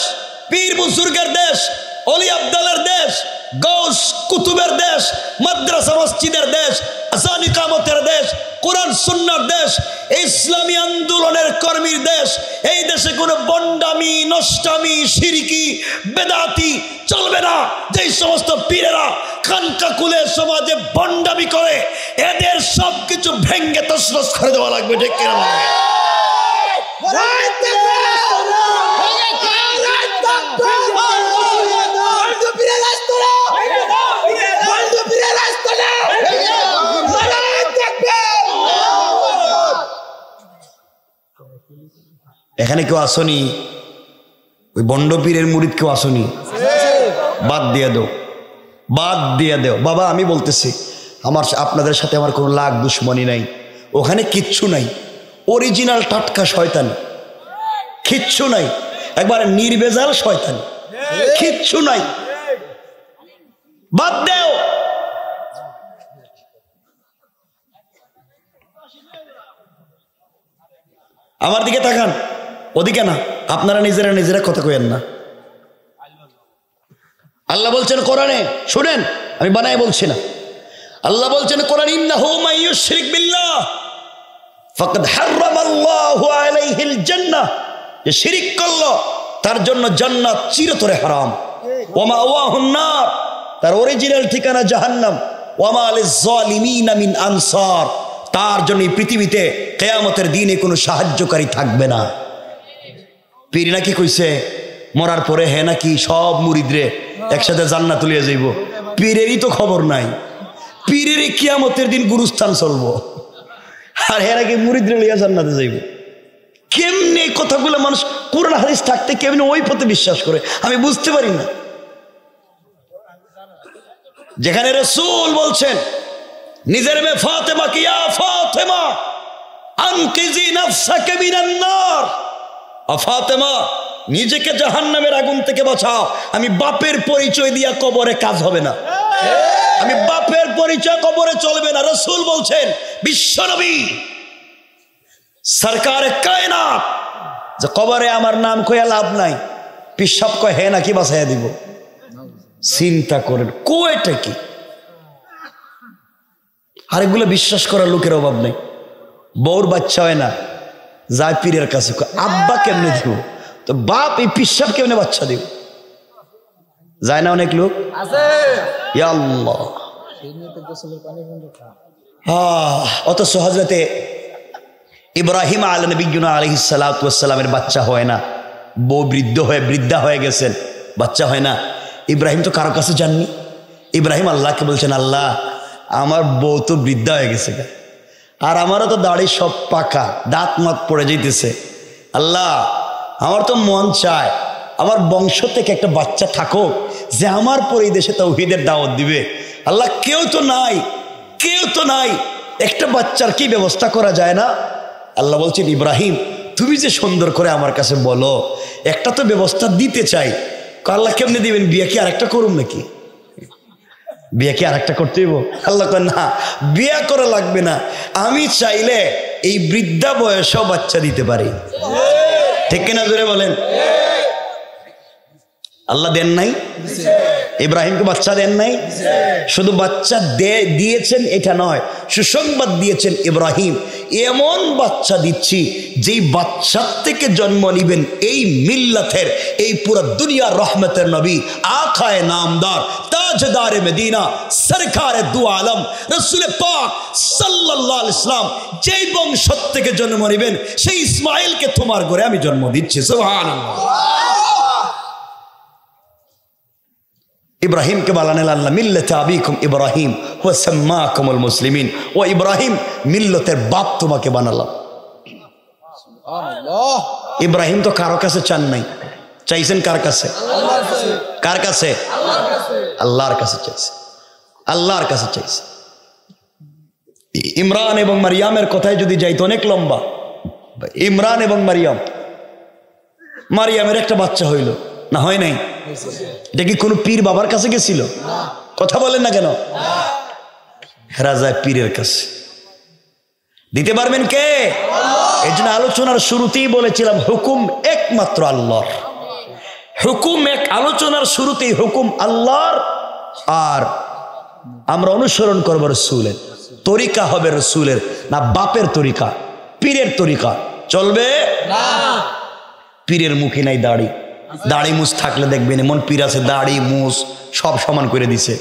পীর বুজুর্গের দেশ, অলি আব্দালের দেশ, গৌস কুতুবের দেশ, মাদ্রাসা মসজিদের দেশ, আযান ইকামতের দেশ, কোরআন সুন্নাহর দেশ, ইসলামী আন্দোলনের কর্মীর দেশ। এই দেশে কোনো বন্ডামি, নষ্টামি, শিরকি, বেদাতি চলবে না। যেই সমস্ত পীরেরা খানকা কুলে সমাজে বন্ডামি করে, এদের সবকিছু ভেঙ্গে তছনছ করে দেওয়া লাগবে, ঠিক কিনা বলেন? এখানে কেউ আসনি? ওই বন্ড পীরের মুরিদ কেউ আসনি? বাদ দিয়ে দাও, বাদ দিয়ে দাও। বাবা আমি বলতেছি, আমার আপনাদের সাথে আমার কোনো লাগ দুশ্মনী নাই, ওখানে কিচ্ছু নাই। অরিজিনাল টাটকা শয়তান, কিচ্ছু নাই, একবার নির্ভেজাল শয়তান, কিচ্ছু নাই। বাদ দেও। আমার দিকে তাকান, ওদিকে না। আপনারা নিজেরা নিজেরা কথা কইেন না। আল্লাহ বলছেন কোরআনে, শুনেন, আমি বানায় বলছি না। আল্লাহ বলছেন কোরআন, ইন্নাহু মান ইউশরিক বিল্লাহ ফাকাদ হারামাল্লাহু আলাইহিল জান্নাহ, যে শিরক করলো তার জন্য জান্নাত চিরতরে হারাম। ওয়া মাওয়াহুন নার, তার অরিজিনাল ঠিকানা জাহান্নাম। ওয়া মা লিয-যালিমিনা মিন আনসার, তার জন্য এই পৃথিবীতে কিয়ামতের দিনে কোনো সাহায্যকারী থাকবে না। পীর নাকি কইছে মরার পরে হে নাকি সব মুরিদরে একসাথে জান্নাত তুলিয়ে যাইব। পীরেরই তো খবর নাই, পীরেরই কিয়ামতের দিন গুরুস্থান চলবো, আর হে নাকি মুরিদরে লিয়া জান্নাতে যাইব। কেমনে কথাগুলো মানুষ কোরআন হাদিস থাকতে কেমনে ওই পথে বিশ্বাস করে, আমি বুঝতে পারি না। যেখানে রাসূল বলছেন নিজের মেয়ে ফাতেমা কি, ইয়া ফাতেমা আনকিজি নাফসাকা মিনান নার, ফাতেমা নিজেকে জাহান্নামের আগুন থেকে বাঁচাও। আমি বাপের পরিচয় দিয়া কবরে কাজ হবে না, আমি বাপের পরিচয় কবরে চলবে না। রাসূল বলছেন, বিশ্বনবী সরকারে কায়নাত, যে কবরে আমার নাম কইয়া লাভ নাই, পিসাব কয় হে নাকি বাঁচাইয়া দিব। চিন্তা করেন কোয়েটা কি। আর এগুলো বিশ্বাস করার লোকের অভাব নেই। বউর বাচ্চা হয় না, যায় পীরের কাছে, আব্বা কেমনে দিব, তো বাপ এই পিসাব কেমনে বাচ্চা দিব, যায় না অনেক লোক। ইয়া আল্লাহ, অথচ হযরতে ইব্রাহিম আলাইহিস সালাতু ওয়াস সালামের বাচ্চা হয় না, বউ বৃদ্ধা হয়ে গেছেন, বাচ্চা হয় না। ইব্রাহিম তো কারো কাছে যাননি। ইব্রাহিম আল্লাহকে বলছেন, আল্লাহ আমার বউ তো বৃদ্ধা হয়ে গেছে, আর আমারও তো দাড়ি সব পাকা, দাঁত মাত পড়ে যাইতেছে। আল্লাহ আমার তো মন চায় আমার বংশ থেকে একটা বাচ্চা থাকুক যে আমার পরে এই দেশে তাওহীদের দাওয়াত দিবে। আল্লাহ কেউ তো নাই, একটা বাচ্চার কি ব্যবস্থা করা যায় না? আল্লাহ বলছেন, ইব্রাহিম তুমি যে সুন্দর করে আমার কাছে বলো, একটা তো ব্যবস্থা দিতে চাই। আল্লাহ কেমনে দিবেন? বিয়ে কি আরেকটা করুন নাকি? বিয়ে কি আরেকটা করতে হইব? আল্লাহ কয় না, বিয়ে করা লাগবে না, আমি চাইলে এই বৃদ্ধা বয়সেও বাচ্চা দিতে পারি। ঠিক কিনা জোরে বলেন? আল্লাহ দেন নাই? ইব্রাহিমকে বাচ্চা দেন নাই? শুধু বাচ্চা দিয়েছেন এটা নয়, সুসংবাদ দিয়েছেন, ইব্রাহিম এমন বাচ্চা দিচ্ছি যেই বাচ্চার থেকে জন্ম নিবেন এই মিল্লাতের, এই পুরো দুনিয়ার রহমতের নবী, আখায়ে নামদার, তাজদারে মদিনা, সরকারে দু আলম, রাসূল পাক সাল্লাল্লাহু আলাইহি ওয়াসাল্লাম যেই বংশ থেকে জন্ম নিবেন সেই ইসমাইলকে তোমার ঘরে আমি জন্ম দিচ্ছি। সুবহানাল্লাহ। ইব্রাহিমকে বানালেন আল্লাহ মিল্লাতে আবিকুম ইব্রাহিম ওয়া সাম্মাকুমুল মুসলিমিন। ও ইব্রাহিম, মিল্লতের বাপ তোমাকে বানালাম। ইব্রাহিম তো কারো কাছে চান নাই, চাইছেন কার কাছে? কার কাছে? আল্লাহর কাছে চাইছে, আল্লাহর কাছে চাইছে। ইমরান এবং মারিয়ামের কথায় যদি যাইতো অনেক লম্বা। ইমরান এবং মারিয়ামের একটা বাচ্চা হইল না, হয় নাই? এটা কি কোনো পীর বাবার কাছে গেছিল? কথা বলেন না কেন? হেরা যায় পীরের কাছে। দিতে পারবেন কে? এই জন্য আলোচনার শুরুতেই বলেছিলাম হুকুম একমাত্র আল্লাহর। হুকুম এক, আলোচনার শুরুতেই হুকুম আল্লাহর, আর আমরা অনুসরণ করবো রসুলের। তরিকা হবে রসুলের, না বাপের তরিকা, পীরের তরিকা চলবে না। পীরের মুখে নাই দাড়ি, দাড়ি মুছ থাকলে দেখবেন এমন পীর আছে দাড়ি মুছ সব সমান করে দিছে,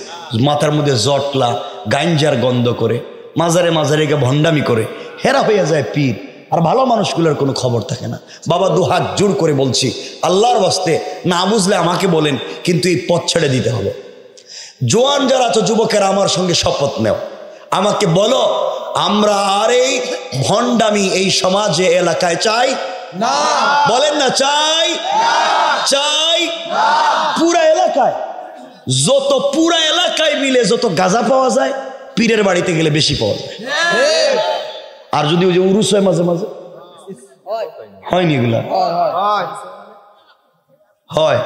মাথার মধ্যে জটলা, গাঞ্জার গন্ধ করে, মাজারে মাজারে গিয়ে ভণ্ডামি করে, হেরা হইয়া যায় পীর। আর ভালো মানুষগুলোর কোনো খবর থাকে না। বাবা দুহাত জোর করে বলছি, আল্লাহর ওয়াস্তে না বুঝলে আমাকে বলেন, কিন্তু এই পথ ছেড়ে দিতে হবে। জোয়ান যারা আছো, যুবকেরা, আমার সঙ্গে শপথ নেও, আমাকে বলো আমরা আর এই ভণ্ডামি এই সমাজে এলাকায় চাই না। বলেন না চাই না। চাই না। পুরা এলাকায় পুরা এলাকায় মিলে যত গাঁজা পাওয়া যায় পীরের বাড়িতে গেলে বেশি পাওয়া যায়। আর যদি ওই যে উরুস হয় মাঝে মাঝে, হয়নি এগুলা? হয়।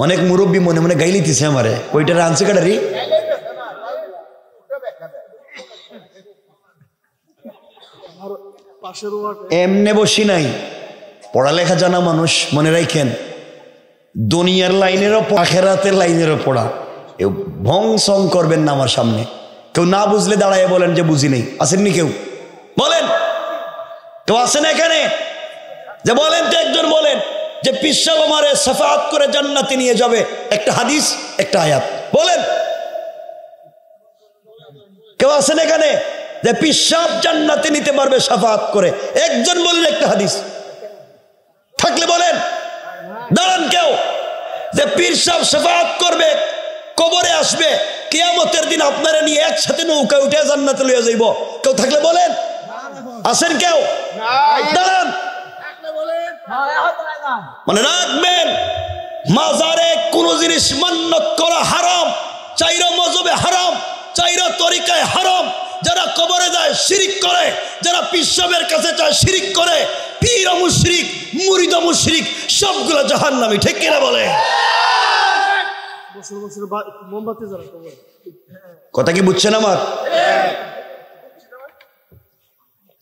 অনেক মুরব্বী মনে মনে গাইলিতেছে আমারে, ওইটার আনছে কাটারি। এমনে বসি নাই, পড়ালেখা জানা মানুষ, মনে রাখেন দুনিয়ার লাইনেরও আখেরাতের লাইনেরও পড়া। কেউ ভং সং করবেন না আমার সামনে। কেউ না বুঝলে দাঁড়ায় বলেন যে বুঝি নেই। আসেননি কেউ? বলেন, কেউ আসেন এখানে যে বলেন তো একজন বলেন যে পিসাব আমারে শাফাআত করে জান্নাতে নিয়ে যাবে, একটা হাদিস একটা আয়াত বলেন। কেউ আসেন এখানে যে পিসাব জান্নাতে নিতে পারবে শাফাআত করে? একজন বলেন একটা হাদিস থাকলে বলেন। দাঁড়ান কেউ যে পীর সাহেব শাফাআত করবে, কবরে আসবে, কিয়ামতের দিন আপনারা নিয়ে একসাথে নৌকা উঠে জান্নাতে লইয়া যাইব, কেউ থাকলে বলেন। আসেন কেউ? দাঁড়ান। মানে রাখবেন, মাজারে কোন জিনিস মান্নত করা হারাম, চাইরা মজবে হারাম, চাইরা তরিকায় হারাম। যারা কবরে যায় শিরিক করে, যারা পিসাবের কাছে যায় শিরিক করে, পীর মুশরিক, মুরিদ মুশরিক, সবগুলো জাহান্নামী। ঠিক কিনা বলে? কথা কি বুঝছেন আমার?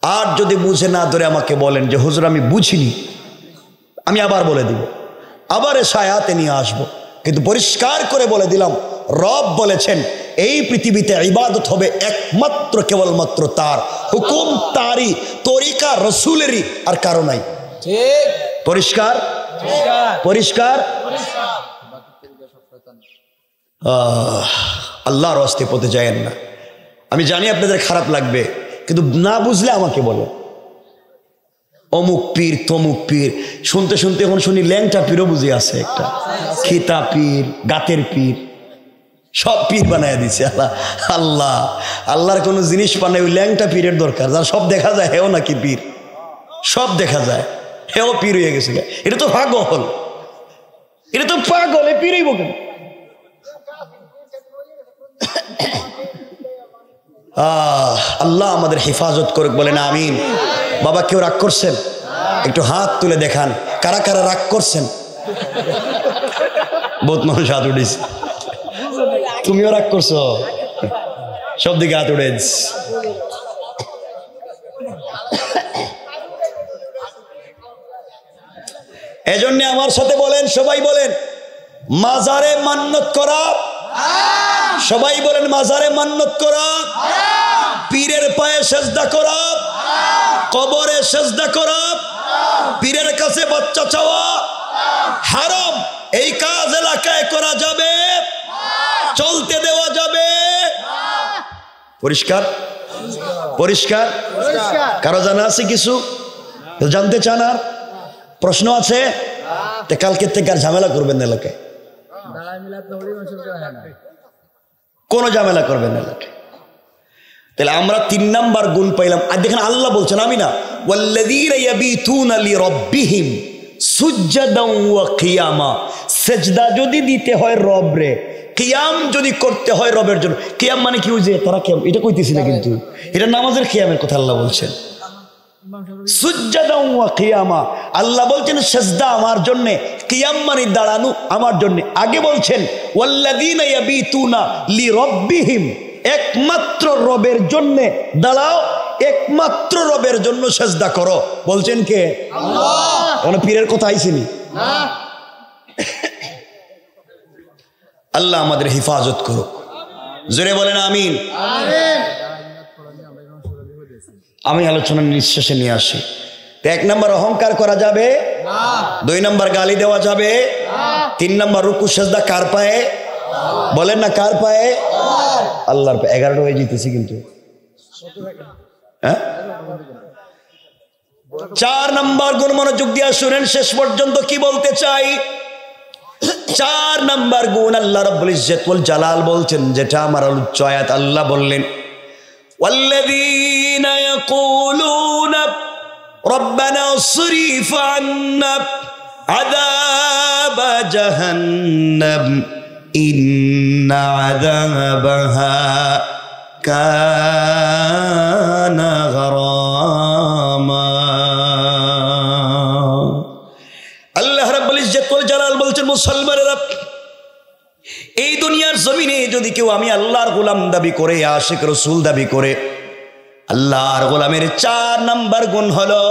আর যদি বুঝে না ধরে আমাকে বলেন যে হুজুর আমি বুঝিনি, আমি আবার বলে দিব, আবার এসে আয়াতে নিয়ে আসবো। কিন্তু পরিষ্কার করে বলে দিলাম, রব বলেছেন এই পৃথিবীতে ইবাদত হবে একমাত্র কেবলমাত্র তার, হুকুম তারই, তরিকা রসুলেরই, আর কারো নাই। পরিষ্কার পরিষ্কার। আল্লাহর রাস্তে পথে যায়েন না। আমি জানি আপনাদের খারাপ লাগবে, কিন্তু না বুঝলে আমাকে বলো। অমুক পীর তমুক পীর শুনতে শুনতে এখন শুনি ল্যাংটা পীরও বুঝে আছে, একটা খিতা পীর, গাতের পীর, সব পীর বানায় দিছে আল্লাহ। আল্লাহ আল্লাহর কোনো জিনিস বানায় ওই ল্যাংটা পীরের দরকার, যার সব দেখা যায় হেও নাকি পীর, সব দেখা যায় হেও পীর হয়ে গেছে। এটা তো পাগল, এটা তো পাগল, এ পীরই বকেন। আল্লাহ আমাদের হেফাজত করুক, বলেন আমিন। বাবা কেউ রাগ করছেন? একটু হাত তুলে দেখান কারা কারা রাগ করছেন। বহুত মানুষ হাত উঠেছে, তুমিও রাগ করছো, সব দিকে হাত উঠে। এজন্য আমার সাথে বলেন, সবাই বলেন মাজারে মান্নত করা, সবাই বলেন মাজারে মান্নত করা, পীরের পায়ে সেজদা করা, কবরে সেজদা করা, পীরের কাছে বাচ্চা চাওয়া হারাম। এই কাজ এলাকায় করা যাবে, চলতে দেওয়া যাবে। পরিষ্কার পরিষ্কার? কারো জানা আছে কিছু? জানতে চান? আর প্রশ্ন আছে? কালকে থেকে আর ঝামেলা করবেন না এলাকায়, কোনো ঝামেলা করবেন না এলাকায়। তাহলে আমরা 3 নাম্বার গুণ পাইলাম। আর দেখেন আল্লাহ বলছেন, আমি না, ওয়াল্লাযীনা ইয়াবিতুনা লিরাব্বিহিম সুজদান ওয়া কিয়ামা। সিজদা যদি দিতে হয় রবরে, কিয়াম যদি করতে হয় রবের জন্য। কিয়াম মানে কি? ওই যে তারা কিয়াম, এটা কইতেছি না, কিন্তু এটা নামাজের কিয়ামের কথা আল্লাহ বলছেন। সুজদান ওয়া কিয়ামা, আল্লাহ বলছেন সিজদা আমার জন্য, কিয়াম মানে দাঁড়ানো আমার জন্য। আগে বলছেন ওয়াল্লাযীনা ইয়াবিতুনা লিরাব্বিহিম, একমাত্র রবের জন্য দাঁড়াও, একমাত্র রবের জন্য সিজদা করো। বলছেন কে? আল্লাহ। কোনো পীরের কথা আইছেনি না। আল্লাহ আমাদের হেফাজত করুক, জোরে বলেন আমিন। আমি আলোচনা নিঃশেষে নিয়ে আসি। 1 নাম্বার অহংকার করা যাবে না, 2 নাম্বার গালি দেওয়া যাবে না, 3 নাম্বার রুকু সিজদা কার পায়ে? বলেন না কার পায়ে? আল্লাহর পায়ে। 11টা হয়ে যেতেছি কিন্তু। 4 নাম্বার গুণ মনোযোগ দিয়ে শুনেন শেষ পর্যন্ত কি বলতে চাই। 4 নাম্বার গুণ আল্লাহ রাব্বুল ইজ্জত ওয়াল জালাল বলছেন, যেটা আমার উচ্চ আয়াত। আল্লাহ বললেন ওয়াল্লাযীনা ইয়াকুলুনা রব্বানা ইসরিফ আন্না আযাবা জাহান্নাম ইন্না আযাবাহা কানা গারামা। আল্লাহ রাব্বুল ইজ্জত ওয়াল জালাল বলছেন, মুসলমানেরা, এই দুনিয়ার জমিনে যদি কেউ আমি আল্লাহর গোলাম দাবি করে, আশিক রাসূল দাবি করে, আল্লাহর গোলামের 4 নাম্বার গুণ হলো,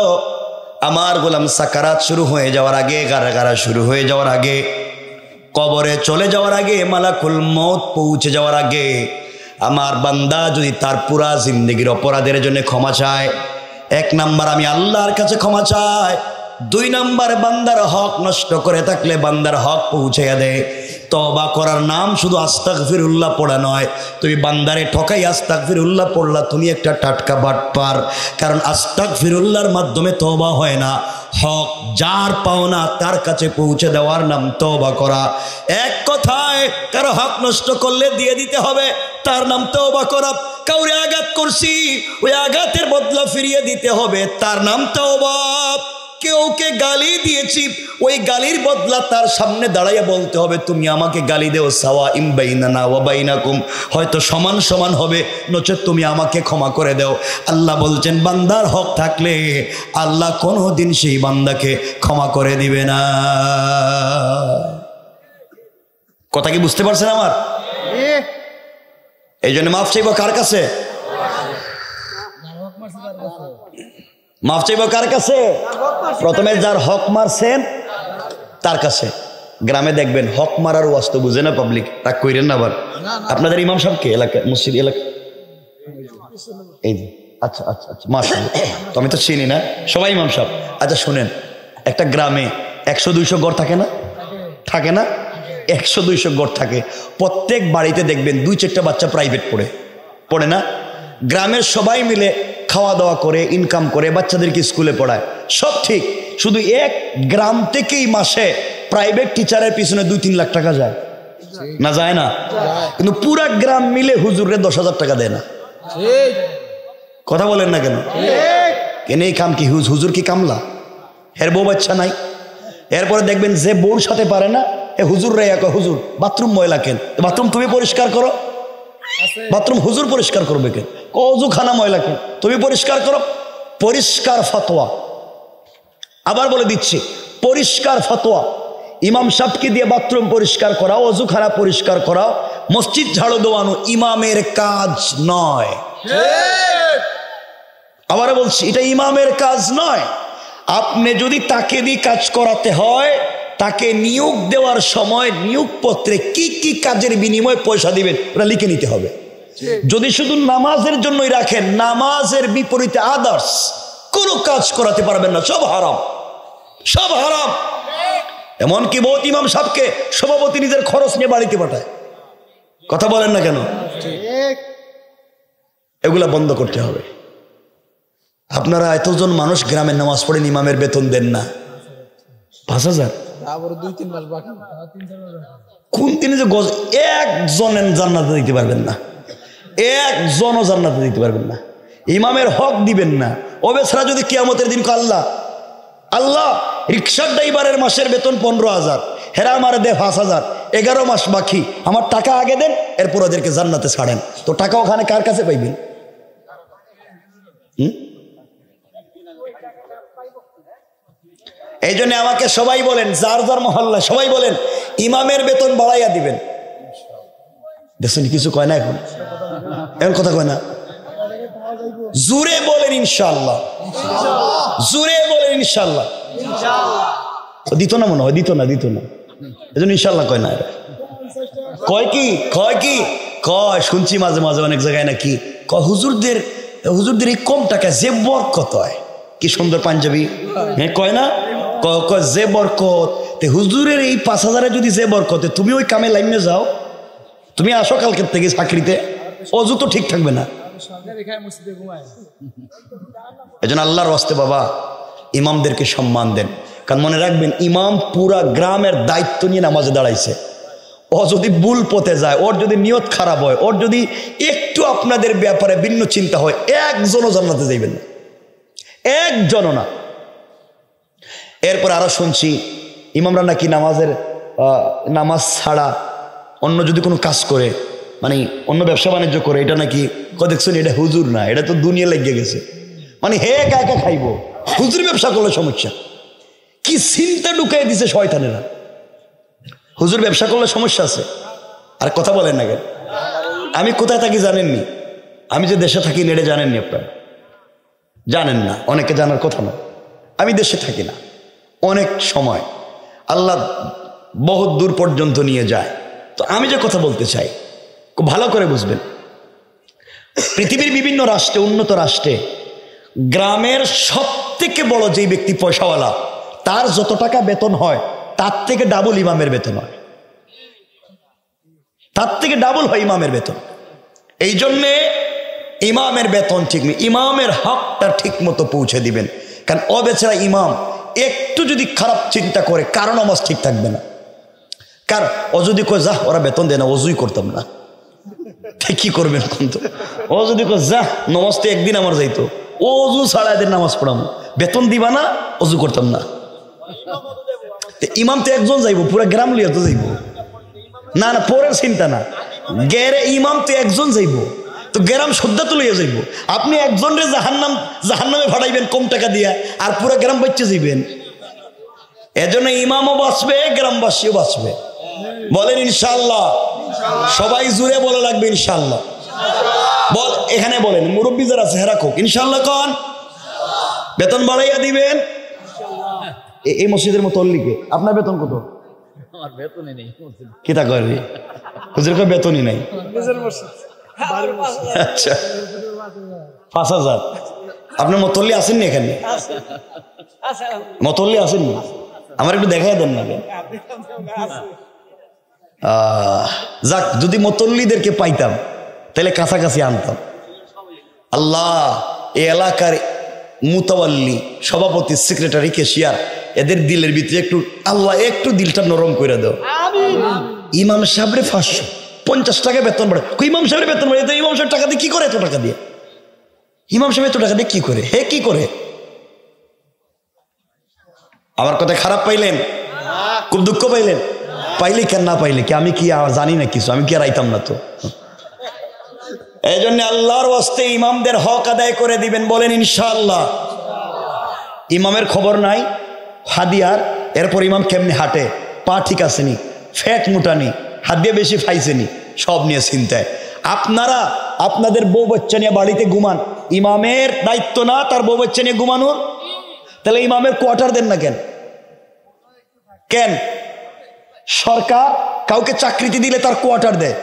আমার গোলাম সাকারাত শুরু হয়ে যাওয়ার আগে, গারাগারা শুরু হয়ে যাওয়ার আগে, কবরে চলে যাওয়ার আগে, মালাকুল মউত পৌঁছে যাওয়ার আগে, আমার বান্দা যদি তার পুরা জিন্দেগির অপরাধের জন্য ক্ষমা চায়, 1 নাম্বার আমি আল্লাহর কাছে ক্ষমা চাই। 2 নাম্বার বান্দার হক নষ্ট করে থাকলে বান্দার হক পৌঁছাইয়া দেয়। তওবা করার নাম শুধু আস্তাগফিরুল্লাহ পড়া নয়। তুমি বান্দারে ঠকাই আস্তাগফিরুল্লাহ পড়লা, তুমি একটা টাটকা বাটপার। কারণ আস্তাগফিরুল্লাহর মাধ্যমে তওবা হয় না, হক যার পাওনা তার কাছে পৌঁছে দেওয়ার নাম তওবা করা। এক কথায় কারো হক নষ্ট করলে দিয়ে দিতে হবে, তার নাম তওবা করা। কাউরে আঘাত করছি, ওই আঘাতের বদলা ফিরিয়ে দিতে হবে, তার নাম তওবা। কেউকে গালি দিয়েছি, ওই গালির বদলা তার সামনে দাঁড়াইয়া বলতে হবে, তুমি আমাকে গালি দেও, সাওয়া ইম বাইনানা ওয়া বাইনাকুম, হয়তো সমান সমান হবে, নচেত তুমি আমাকে ক্ষমা করে দাও। আল্লাহ বলছেন, বান্দার হক থাকলে আল্লাহ কোনোদিন সেই বান্দাকে ক্ষমা করে দিবে না। কথা কি বুঝতে পারছেন আমার? এই জন্য মাফ চাইব কার কাছে? মাফ চাইব কার কাছে? প্রথমে যার হক মারছেন তার কাছে। গ্রামে দেখবেন হক মারার ওয়াস্ত বুঝে না পাবলিক, রাগ কইরেন না আবার। আপনাদের ইমাম সাহেবকে এলাকা, মসজিদ এলাকা, এই যে, আচ্ছা আচ্ছা আচ্ছা, মাশাআল্লাহ, তো আমি তো চিনি না সবাই ইমাম সাহেব। আচ্ছা শুনেন, একটা গ্রামে 100-200 ঘর থাকে না? থাকে না? 100-200 ঘর থাকে, প্রত্যেক বাড়িতে দেখবেন 2-4টা বাচ্চা প্রাইভেট পড়ে না? গ্রামের সবাই মিলে খাওয়া দাওয়া করে, ইনকাম করে, বাচ্চাদেরকে স্কুলে পড়ায়, সব ঠিক। শুধু এক গ্রাম থেকেই মাসে প্রাইভেট টিচারের পিছনে 2-3 লাখ টাকা যায় না? যায় না? কিন্তু পুরা গ্রাম মিলে হুজুরে 10,000 টাকা দেয় না। কথা বলেন না কেন? কেন এই কাম কি? হুজুর কি কামলা? এর বউ বাচ্চা নাই? এরপরে দেখবেন যে বউর সাথে পারে না, এ হুজুর রে কয়, হুজুর বাথরুম ময়লা কেন? বাথরুম তুমি পরিষ্কার করো। বাথরুম হুজুর পরিষ্কার করবে কেন? অজুখানা ময়লা কেন? তুমি পরিষ্কার করো। পরিষ্কার ফতোয়া। আবার বলে দিচ্ছি, পরিষ্কার ফতোয়া। ইমাম সাহেবকে দিয়ে বাথরুম পরিষ্কার করাও, অজুখানা পরিষ্কার করাও, মসজিদ ঝাড়ু দেওয়ানো ইমামের কাজ নয়। আবার বলছি, এটা ইমামের কাজ নয়। আপনি যদি তাকে দিয়ে কাজ করাতে হয়, তাকে নিয়োগ দেওয়ার সময় নিয়োগপত্রে কি কি কাজের বিনিময়ে পয়সা দিবেন ওটা লিখে নিতে হবে। যদি শুধু নামাজের জন্যই রাখেন, নামাজের বিপরীতে আদার্স কোনো কাজ করাতে পারবেন না, সব হারাম, সব হারাম। এমনকি বহুত ইমাম সাহেবকে সভাপতি নিজের খরচ নিয়ে বাড়িতে পাঠায়। কথা বলেন না কেন? এগুলা বন্ধ করতে হবে। আপনারা এতজন মানুষ গ্রামের নামাজ পড়েন, ইমামের বেতন দেন না 5,000। কোন দিনে যে একজনের জান্নাতে দিতে পারবেন না, একজনও জান্নাতে দিতে পারবেন না, ইমামের হক দিবেন না। অবেছাড়া যদি কিয়ামতের দিন আল্লাহ রিক্সার ড্রাইভারের মাসের বেতন 15,000, হেরা আমার দে 5,000, 11 মাস বাকি, আমার টাকা আগে দেন, এরপর ওদেরকে জান্নাতে ছাড়েন, তো টাকা ওখানে কার কাছে পাইবেন? এই জন্য আমাকে সবাই বলেন, যার যার মহল্লা সবাই বলেন ইমামের বেতন বাড়াইয়া দিবেন। দেখছেন কিছু কয় না, এখন কথা কয় না। জুড়ে বলেন ইনশাআল্লাহ, জুড়ে বলেন ইনশাআল্লাহ। দিত না মনে হয়, দিত না এই জন্য ইনশাআল্লাহ কয় না। কয় কি শুনছি মাঝে মাঝে অনেক জায়গায় নাকি কয় হুজুরদের এই কম টাকা যে বরকত হয়। কি সুন্দর পাঞ্জাবি, হ্যাঁ কয় না, যে বরকত। হুজুরের এই 5,000 যদি যে বরকতে, তুমি ওই কামে লাইনে যাও, তুমি আসো কালকের থেকে চাকরিতে, অজু তো ঠিক থাকবে না। এজন্য আল্লাহর ওয়াস্তে বাবা ইমামদেরকে সম্মান দেন। কারণ মনে রাখবেন, ইমাম পুরা গ্রামের দায়িত্ব নিয়ে নামাজে দাঁড়াইছে। ও যদি ভুল পথে যায়, ওর যদি নিয়ত খারাপ হয়, ওর যদি একটু আপনাদের ব্যাপারে ভিন্ন চিন্তা হয়, একজনও জান্নাতে যাইবেন না, একজনও না। এরপর আরো শুনছি ইমামরা নাকি নামাজ ছাড়া অন্য যদি কোনো কাজ করে, মানে অন্য ব্যবসা বাণিজ্য করে, এটা নাকি দেখছেন এটা হুজুর না, এটা তো দুনিয়া লেগে গেছে, মানে হে একা একা খাইবো। হুজুর ব্যবসা করলে সমস্যা কি? চিন্তা ঢুকাই দিছে শয়তানেরা। হুজুর ব্যবসা করলে সমস্যা আছে। আর কথা বলেন না কেন? আমি কোথায় থাকি জানেননি? আমি যে দেশে থাকি নেড়ে জানেননি? আপনারা জানেন না, অনেকে জানার কথা না। আমি দেশে থাকি না। অনেক সময় আল্লাহ বহুত দূর পর্যন্ত নিয়ে যায়। তো আমি যে কথা বলতে চাই খুব ভালো করে বুঝবেন। পৃথিবীর বিভিন্ন রাষ্ট্রে, উন্নত রাষ্ট্রে গ্রামের সব থেকে বড় যেই ব্যক্তি পয়সাওয়ালা, তার যত টাকা বেতন হয় তার থেকে ডাবল ইমামের বেতন হয়, তার থেকে ডাবল হয় ইমামের বেতন। এই জন্যে ইমামের বেতন ঠিক নেই, ইমামের হকটা ঠিক মতো পৌঁছে দিবেন। কারণ ও বেচারা ইমাম একটু যদি খারাপ চিন্তা করে, কারণ নামাজ ঠিক থাকবে না। কারণ ও যদি কয় যা ওরা বেতন দেয় না, অজুই করতাম না, কি করবেন? কিন্তু ও যদি কয় যা নামাজ তো একদিন আমার যাইতো, অজু ছাড়া এদের নামাজ পড়াম, বেতন দিবা না, অজু করতাম না। ইমাম তো একজন যাইব, পুরা গ্রাম লিয়া তো যাইব না, পরের চিন্তা না। গেরে ইমাম তো একজন যাইব, তো গ্রাম শ্রদ্ধা তো লইয়া যাইব। আপনি একজনের জাহান্নামে ভাড়াইবেন কম টাকা দিয়া, আর পুরা গ্রাম বাচ্চা যাইবেন। এজন্য ইমামও বাঁচবে, গ্রামবাসীও বাঁচবে। বলেন ইনশাআল্লাহ। সবাই জুড়ে বলে লাগবে ইনশাআল্লাহ। বল, এখানে বলেন মুরব্বী যারা আছে হেরা কোক ইনশাআল্লাহ কন, বেতন বাড়াইয়া দিবেন। এই মসজিদের মতো অল্লিকে আপনার বেতন কত? আমার বেতনই নেই। কি তা করবি? হুজুর কয় বেতনই নাই। আচ্ছা 5,000। আপনার মতল্লি আসেননি এখানে? মতল্লি আসেননি? আমার একটু দেখাই দেন না। যাক, যদি মুতল্লিদেরকে পাইতাম তাহলে কাছাকাছি আনতাম। আল্লাহ, এই এলাকার মুতাওয়াল্লি, সভাপতি, সেক্রেটারি, ক্যাশিয়ার, এদের দিলের ভিতরে একটু আল্লাহ একটু দিলটা নরম করে দাও। ইমাম সাহেবরে 550 টাকা বেতন বাড়ে। ইমাম সাহেবের বেতন বাড়ে, ইমাম সাহেব টাকা দিয়ে কি করে? এত টাকা দিয়ে ইমাম সাহেব এত টাকা দিয়ে কি করে? হে কি করে? আমার কথা খারাপ পাইলেন? খুব দুঃখ পাইলেন? পাইলে কেন, না পাইলে কি? আমি কি আর জানি না কিছু? আমি কি আর আইতাম না? তো এই জন্য আল্লাহর ওয়াস্তে ইমামদের হক আদায় করে দিবেন, বলেন ইনশাআল্লাহ। ইমামের খবর নাই হাদিয়ার, এরপর ইমাম কেমনি হাঁটে, পা ঠিক আসেনি, ফ্যাট মোটানি, হাত দিয়ে বেশি ফাইছেনি, সব নিয়ে চিন্তায়। আপনারা আপনাদের বউ বাচ্চা নিয়ে বাড়িতে ঘুমান, ইমামের দায়িত্ব না তার বউ বাচ্চা নিয়ে ঘুমানোর? তাহলে ইমামের কোয়ার্টার দেন না কেন? কেন সরকার কাউকে চাকরিতে দিলে তার কোয়ার্টার দেয়?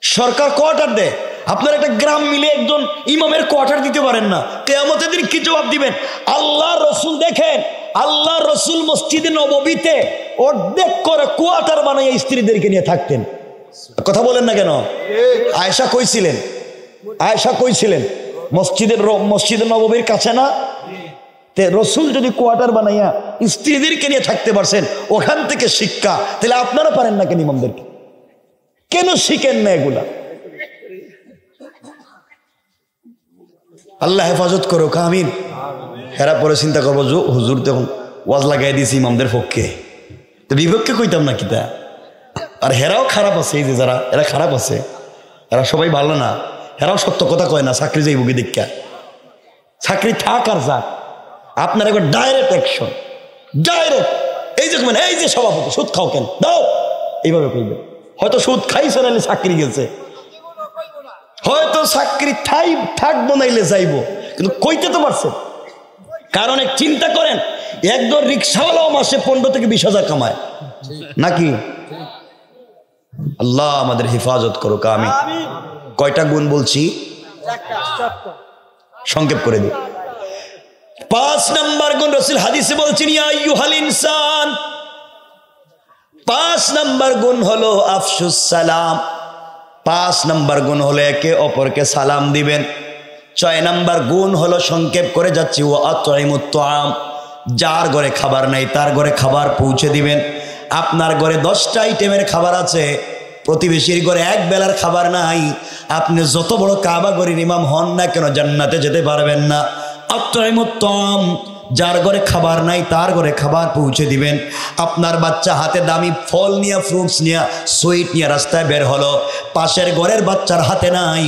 সরকার কোয়ার্টার দেয়, আপনার একটা গ্রাম মিলে একজন ইমামের কোয়ার্টার দিতে পারেন না, কিয়ামতের দিন কি জবাব দিবেন? আল্লাহ রসুল দেখেন, আল্লাহ রসুল মসজিদে নববীতে অর্ধেক করে কোয়ার্টার বানাইয়া স্ত্রীদেরকে নিয়ে থাকতেন। কথা বলেন না কেন? আয়েশা কইছিলেন, আয়েশা কইছিলেন মসজিদে নববীর কাছে না, রসুল যদি কোয়ার্টার বানাইয়া স্ত্রীদেরকে নিয়ে থাকতে পারছেন, ওখান থেকে শিক্ষা, তাহলে আপনারা পারেন না কেন? ইমামদেরকে কেন শিখেন না এগুলা? আল্লাহ হেফাজত করো, আমিন। হেরা পরে চিন্তা করবো, হুজুর তখন ওয়াজ লাগাই দিয়েছি ইমামদের পক্ষে, তো বিপক্ষে কইতাম না কিতা? আর হেরাও খারাপ আছে, এই যে যারা এরা খারাপ আছে, এরা সবাই ভালো না, হেরাও সত্য কথা কয় না। চাকরি যাইব কি দেখা, চাকরি থাক আর যাক, আপনার একবার ডাইরেক্ট অ্যাকশন, ডাইরেক্ট। এই যে এই যে সভাপতি সুদ খাও কেন দাও, এইভাবে কইবে। হয়তো সুদ খাইছে নাইলে চাকরি গেছে, হয়তো চাকরি থাকবো নাইলে যাইবো, কিন্তু কইতে তো পারছে। কারণ এক চিন্তা করেন, একজন রিক্সাওয়ালাও মাসে 15 থেকে 20,000 কামায় নাকি? আল্লাহ আমাদের হেফাজত করুক, আমি কয়টা গুণ বলছি সংক্ষেপ করে দিই। 5 নম্বর গুণ রাসূল হাদিসে বলছেন, ইয়া আইয়ুহাল ইনসান। 5 নম্বর গুণ হলো আফসুস সালাম। 5 নম্বর গুণ হলো একে অপরকে সালাম দিবেন। 6 নম্বর গুণ হলো সংক্ষেপ করে যাচ্ছি, ওয়া আতঈমুত তাআম। যার ঘরে খাবার নাই তার ঘরে খাবার পৌঁছে দিবেন। আপনার ঘরে 10টা আইটেমের খাবার আছে, প্রতিবেশীর ঘরে এক বেলার খাবার নাই, আপনি যত বড় কাবা ঘরের ইমাম হন না কেন জান্নাতে যেতে পারবেন না। আতঈমুত তাআম, যার ঘরে খাবার নাই তার ঘরে খাবার পৌঁছে দিবেন। আপনার বাচ্চা হাতে দামি ফল নিয়ে, ফ্রুটস নিয়ে, সুইট নিয়ে রাস্তায় বের হলো, পাশের ঘরের বাচ্চার হাতে নাই,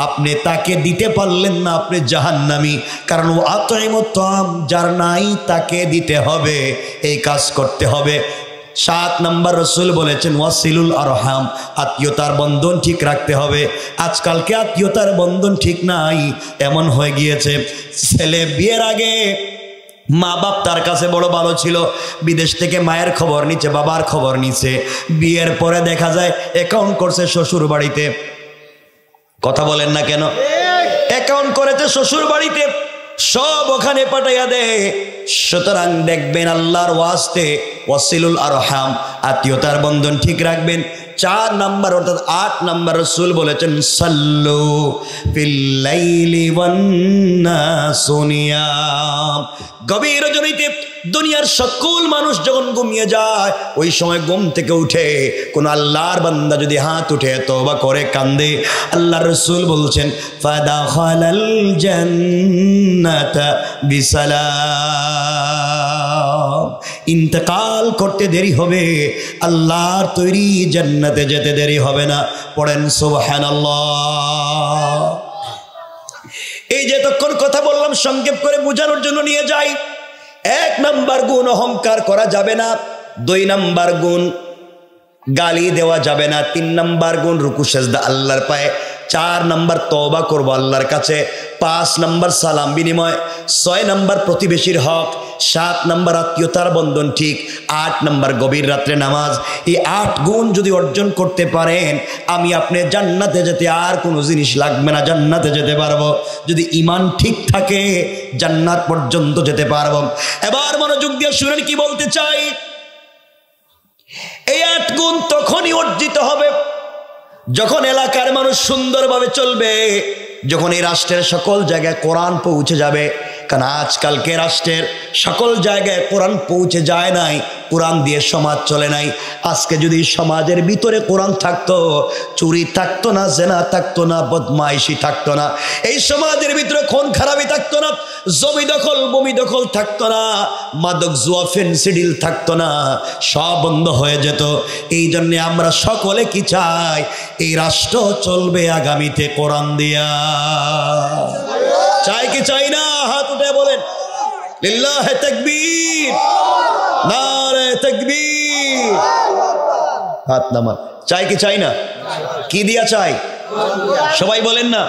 আপনি তাকে দিতে পারলেন না, আপনি জাহান্নামী। কারণ ও আতঈমুত তাআম, যার নাই তাকে দিতে হবে, এই কাজ করতে হবে। 7 নম্বর রসুল বলেছেন ওয়াসিলুল আরহাম, আত্মীয়তার বন্ধন ঠিক রাখতে হবে। আজকালকে আত্মীয়তার বন্ধন ঠিক নাই, এমন হয়ে গিয়েছে ছেলে বিয়ের আগে মা বাপ তার কাছে বড় ভালো ছিল, বিদেশ থেকে মায়ের খবর নিচ্ছে, বাবার খবর নিচ্ছে, বিয়ের পরে দেখা যায় অ্যাকাউন্ট করছে শ্বশুর বাড়িতে। কথা বলেন না কেন? অ্যাকাউন্ট করেছে শ্বশুর বাড়িতে, সব ওখানে পাঠাইয়া দেয়। সুতরাং দেখবেন আল্লাহর ওয়াস্তে ওয়াসিলুল আরহাম, আত্মীয়তার বন্ধন ঠিক রাখবেন। 4 নম্বর অর্থাৎ 8 নম্বর রাসূল বলেছেন সাল্লু ফিল লাইলি ওয়ান নাসু নিয়াম। গভীর রজনীতে দুনিয়ার সকল মানুষ যখন ঘুমিয়ে যায়, ওই সময় ঘুম থেকে উঠে কোন আল্লাহর বান্দা যদি হাত উঠে তওবা করে কান্দে, আল্লাহর রাসূল বলছেন ফাদাখালাল জান্নাতা বিসালাম। ইন্তেকাল করতে দেরি হবে, আল্লাহর তৈরি জান্নাতে যেতে দেরি হবে না। পড়েন সুবহানাল্লাহ। এই যে এতক্ষণ কথা বললাম সংক্ষেপ করে বোঝানোর জন্য নিয়ে যাই। 1 নম্বর গুণ অহংকার করা যাবে না। 2 নম্বর গুণ গালি দেওয়া যাবে না। 3 নম্বর গুণ রুকু সেজদা আল্লাহর পায়ে। 4 নম্বর তওবা করব আল্লাহর কাছে। 5 নম্বর সালাম বিনিময়। 6 নম্বর প্রতিবেশীর হক। 7 নম্বর আত্মীয়তার বন্ধন ঠিক। 8 নম্বর গভীর রাত্রে নামাজ। এই 8 গুণ যদি অর্জন করতে পারেন, আমি আপনি জান্নাতে যেতে আর কোনো জিনিস লাগবে না, জান্নাতে যেতে পারবো। যদি ঈমান ঠিক থাকে জান্নাত পর্যন্ত যেতে পারবো। এবার মনোযোগ দিয়ে শুনেন কি বলতে চাই। এই 8 গুণ তখন তখনই অর্জিত হবে যখন এলাকার মানুষ সুন্দরভাবে চলবে, যখন এই রাষ্ট্রের সকল জায়গায় কোরআন পৌঁছে যাবে। কারণ আজকালকে রাষ্ট্রের সকল জায়গায় কোরআন পৌঁছে যায় নাই, কোরআন দিয়ে সমাজ চলে নাই। আজকে যদি সমাজের ভিতরে কোরআন থাকতো, চুরি থাকতো না, জেনা থাকতো না, বদমাইশি থাকতো না, এই সমাজের ভিতরে খুন খারাপি থাকতো না, জমি দখল ভূমি দখল থাকতো না, মাদক জুয়া ফেন্সিডিল থাকতো না, সব বন্ধ হয়ে যেত। এই জন্যে আমরা সকলে কি চাই? এই রাষ্ট্র চলবে আগামীতে কোরআন দিয়া। চাই কি চাই না? হাত উঠে বলেন লিল্লাহে তাকবীর, নারে তাকবীর। হাত নামান। চাই কি চাই না? কি দিয়া চাই? সবাই বলেন না।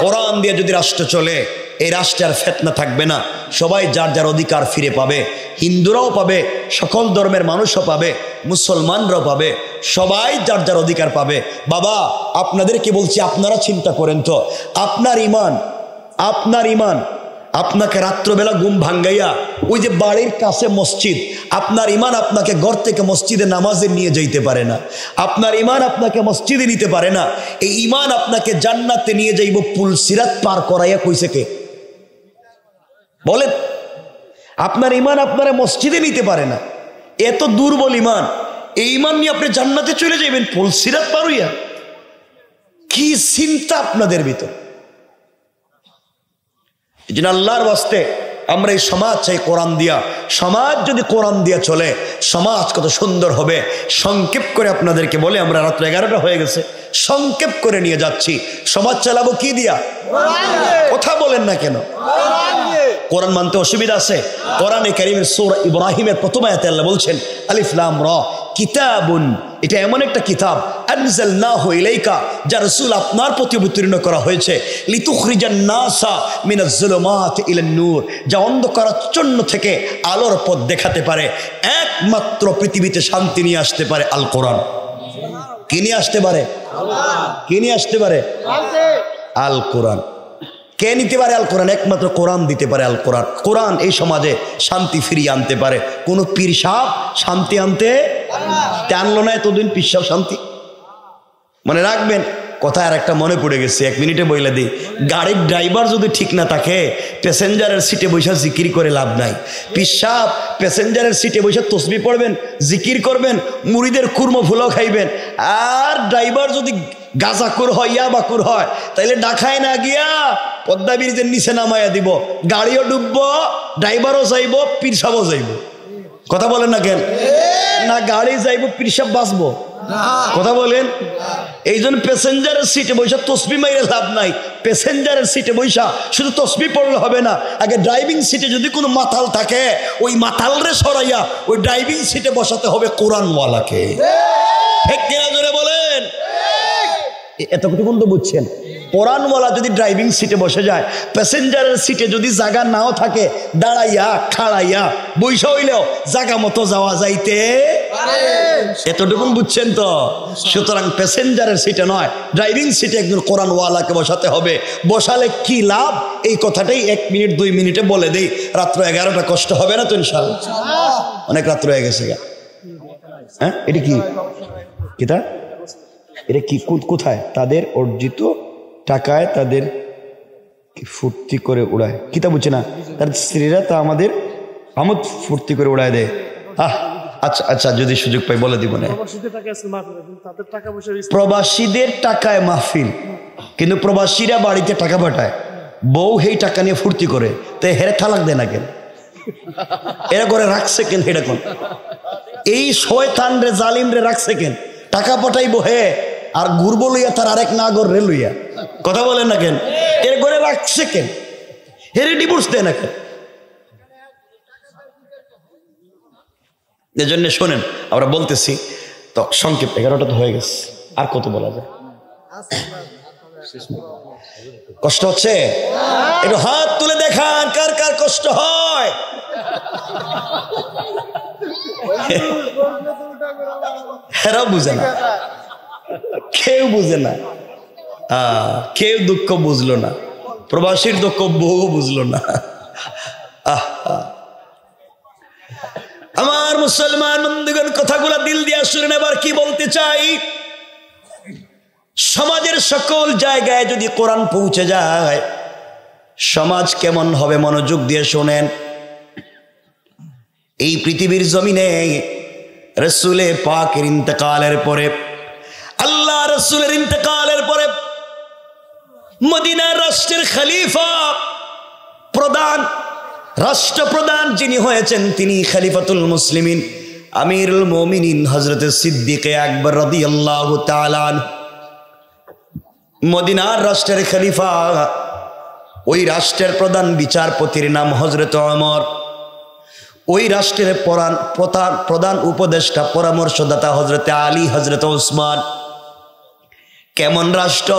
কোরআন দিয়ে যদি রাষ্ট্র চলে, এই রাষ্ট্রের ফিতনা থাকবে না, সবাই যার যার অধিকার ফিরে পাবে। হিন্দুরাও পাবে, সকল ধর্মের মানুষও পাবে, মুসলমানরাও পাবে, সবাই যার যার অধিকার পাবে। বাবা আপনাদেরকে বলছি, আপনারা চিন্তা করেন তো, আপনার ইমান আপনাকে রাত্রবেলা ঘুম ভাঙ্গাইয়া ওই যে বাড়ির কাছে মসজিদ, আপনার ইমান আপনাকে ঘর থেকে মসজিদে নামাজে নিয়ে যাইতে পারে না। আপনার ইমান আপনাকে মসজিদে নিতে পারে না। এই ইমান আপনাকে জান্নাতে নিয়ে যাইব পুল সিরাত পার করাইয়া কইছে কে? বলেন। আপনার ইমান আপনারা মসজিদে নিতে পারে না, এত দুর্বল ইমান। এই ইমান নিয়ে আপনি জান্নাতে চলে যাবেন পুল সিরাত পার হইয়া? কি চিন্তা আপনাদের ভিতর! এই জন্য আল্লাহর ওয়াস্তে আমরা এই সমাজ চাই কোরআন দিয়া। সমাজ যদি কোরআন দিয়া চলে, সমাজ কত সুন্দর হবে। সংক্ষেপ করে আপনাদেরকে বলে, আমরা রাত্র 11টা হয়ে গেছে, সংক্ষেপ করে নিয়ে যাচ্ছি। সমাজ চালাবো কি দিয়া? কথা বলেন না কেন? কোরআন মানতে অসুবিধা আছে? কোরআনে কারীমের সূরা ইব্রাহিমের প্রথম আয়াতে আল্লাহ বলছেন আলিফ লাম রা কিতাবুন, এটা এমন একটা কিতাব আনজালনাহু ইলাইকা, যা রাসূল আপনার প্রতি অবতীর্ণ করা হয়েছে, লিতুখরিজান নাসা মিনাজ যুলুমাতি ইলান নূর, যা অন্ধকারাচ্ছন্ন থেকে আলোর পথ দেখাতে পারে। একমাত্র পৃথিবীতে শান্তি নিয়ে আসতে পারে আল কোরআন। কি নিয়ে আসতে পারে? কি নিয়ে আসতে পারে? আল কোরআন। কে নিতে পারে আল কোরআন? একমাত্র কোরআন দিতে পারে আল কোরআন। কোরআন এই সমাজে শান্তি ফিরিয়ে আনতে পারে। কোন পীর সাহেব শান্তি আনতে আনলো না এতদিন। পীর সাহেব শান্তি মনে রাখবেন। কথা আর একটা মনে পড়ে গেছে, 1 মিনিটে বইলে দিই। গাড়ির ড্রাইভার যদি ঠিক না থাকে, প্যাসেঞ্জারের সিটে বসে জিকির করে লাভ নাই। পীর সাহেব প্যাসেঞ্জারের সিটে বসে তসবিহ পড়বেন, জিকির করবেন, মুড়িদের কুরমা ফুলাও খাইবেন। আর ড্রাইভার যদি গাজাকুর হয়, ইয়াবাকুর হয়, তাইলে ঢাকায় না গিয়া পদ্মা ব্রিজের নিচে নামাইয়া দিব। গাড়িও ডুববো, ড্রাইভারও যাইব, পীর সাহেবও যাইব। কথা বলেন না কেন? না গাড়ি যাইব, পীর সাহেব বাঁচবো? কথা বলেন। এই জন্য প্যাসেঞ্জারের সিটে বৈশা তসবি মাইরে লাভ নাই। প্যাসেঞ্জারের সিটে বৈশা শুধু তসবি পড়লে হবে না, আগে ড্রাইভিং সিটে যদি কোনো মাতাল থাকে, ওই মাতালরে সরাইয়া ওই ড্রাইভিং সিটে বসাতে হবে কোরআনওয়ালাকে। ঠিক কিনা জোরে বলেন? এতটুকু তো বুঝছেন? কোরআনওয়ালা যদি ড্রাইভিং সিটে বসে যায়, প্যাসেঞ্জারের সিটে যদি জায়গা নাও থাকে, দাঁড়াইয়া খাড়াইয়া বৈশা হইলেও জায়গা মতো যাওয়া যাইতে এতটুকু বুঝছেন তো? সুতরাং প্যাসেঞ্জারের সিটে নয়, ড্রাইভিং সিটে একজন কোরআনওয়ালাকে বসাতে হবে। বসালে কি লাভ, এই কথাটাই 1 মিনিট 2 মিনিটে বলে দেই। রাত্র 11টা কষ্ট হবে না তো ইনশাআল্লাহ? অনেক রাত্র হয়ে গেছে। হ্যাঁ, এটা কি কিতা? এটা কি কোথায়? তাদের অর্জিত টাকায় তাদের ফুর্তি করে উড়ায়। কিতা বুঝছে না? তার স্ত্রীরা তা আমাদের আমোদ ফুর্তি করে উড়ায় দেয়। আচ্ছা আচ্ছা, যদি সুযোগ পাই বলে দিব না। প্রবাসীদের টাকায় মাহফিল, কিন্তু প্রবাসীরা বাড়িতে টাকা পাঠায়, বউ সেই টাকা নিয়ে ফুর্তি করে, তাই হেরে থালাক দেয় না কেন? এরা করে রাখছে কেন? এটা কোন এই শয়তান রে, জালিম রে রাখছে কেন? টাকা পাঠাইবো হে, আর ঘুরবো লইয়া তার আরেক নাগর রে লইয়া। কথা বলেন না কেন? এর ঘরে রাখছে কেন? হেরে ডিভোর্স দেয় না কেন? এজন্য শোনেন, আমরা বলতেছি তো সংক্ষেপ, 11টা তো হয়ে গেছে, আর কত বলা যায়? কষ্ট হচ্ছে? একটু হাত তুলে দেখান কার কার কষ্ট হয়। এরাও বুঝে না, কেউ বুঝে না, কেউ দুঃখ বুঝলো না, প্রবাসীর দুঃখ বউ বুঝলো না। আমার মুসলমান বন্ধুগণ, কথাগুলো দিল দিয়ে শুনেন। এবার কি বলতে চাই, সমাজের সকল জায়গায় যদি কোরআন পৌঁছে যায়, সমাজ কেমন হবে? মনোযোগ দিয়ে শোনেন। এই পৃথিবীর জমিনে রাসূলে পাকের ইন্তেকালের পরে, আল্লাহ রাসূলের ইন্তেকালের পরে মদিনার রাষ্ট্রের খলিফা, প্রধান রাষ্ট্রপ্রধান যিনি হয়েছেন, তিনি খলিফাতুল মুসলিমিন আমিরুল মুমিনিন হযরত সিদ্দিক আকবর রাদিয়াল্লাহু তাআলা আনহু। মদিনার রাষ্ট্রের খলিফা, ওই রাষ্ট্রের প্রধান বিচারপতির নাম হযরত ওমর, ওই রাষ্ট্রের প্রধান উপদেষ্টা পরামর্শদাতা হযরত আলী, হযরত ওসমান। কেমন রাষ্ট্র?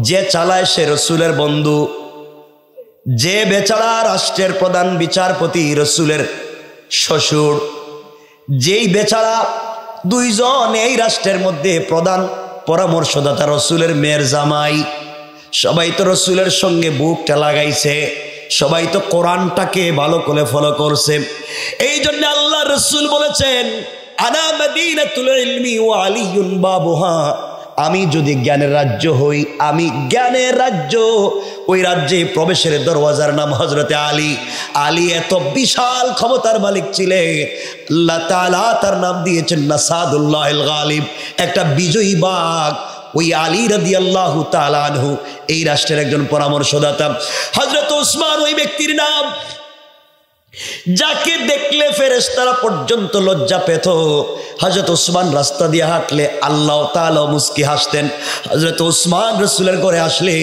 যে চালায় সে রাসূলের বন্ধু, যে বেচারা রাষ্ট্রের প্রধান বিচারপতি রাসূলের শ্বশুর, যেই বেচারা দুইজন এই রাষ্ট্রের মধ্যে প্রধান পরামর্শদাতা রাসূলের মেয়ের জামাই, সবাই তো রাসূলের সঙ্গে বুকটা লাগাইছে, সবাই তো কোরআনটাকে ভালো করে ফলো করছে। এই জন্য আল্লাহ রাসূল বলেছেন, আনা মাদিনাতুল ইলমি ওয়া আলিয়ুন বাবুহা। আমি যদি জ্ঞানের রাজ্য হই, আমি জ্ঞানের রাজ্য, ওই রাজ্যে প্রবেশের দরওয়াজার নাম হযরতে আলী। আলী এত বিশাল ক্ষমতার মালিক ছিলেন, আল্লাহ তাআলা তার নাম দিয়েছেন নাসাদুল্লাহিল গালিব, একটা বিজয়ী বাঘ। ওই আলী রাদিয়াল্লাহু তাআলা আনহু এই রাষ্ট্রের একজন পরামর্শদাতা। হযরত ওসমান ওই ব্যক্তির নাম, যাকে দেখলে ফেরেশতারা পর্যন্ত লজ্জা পেত। হযরত ওসমান রাস্তা দিয়ে হাঁটলে আল্লাহ তাআলা মুস্কি হাসতেন। হযরত ওসমান রাসূলের ঘরে আসলে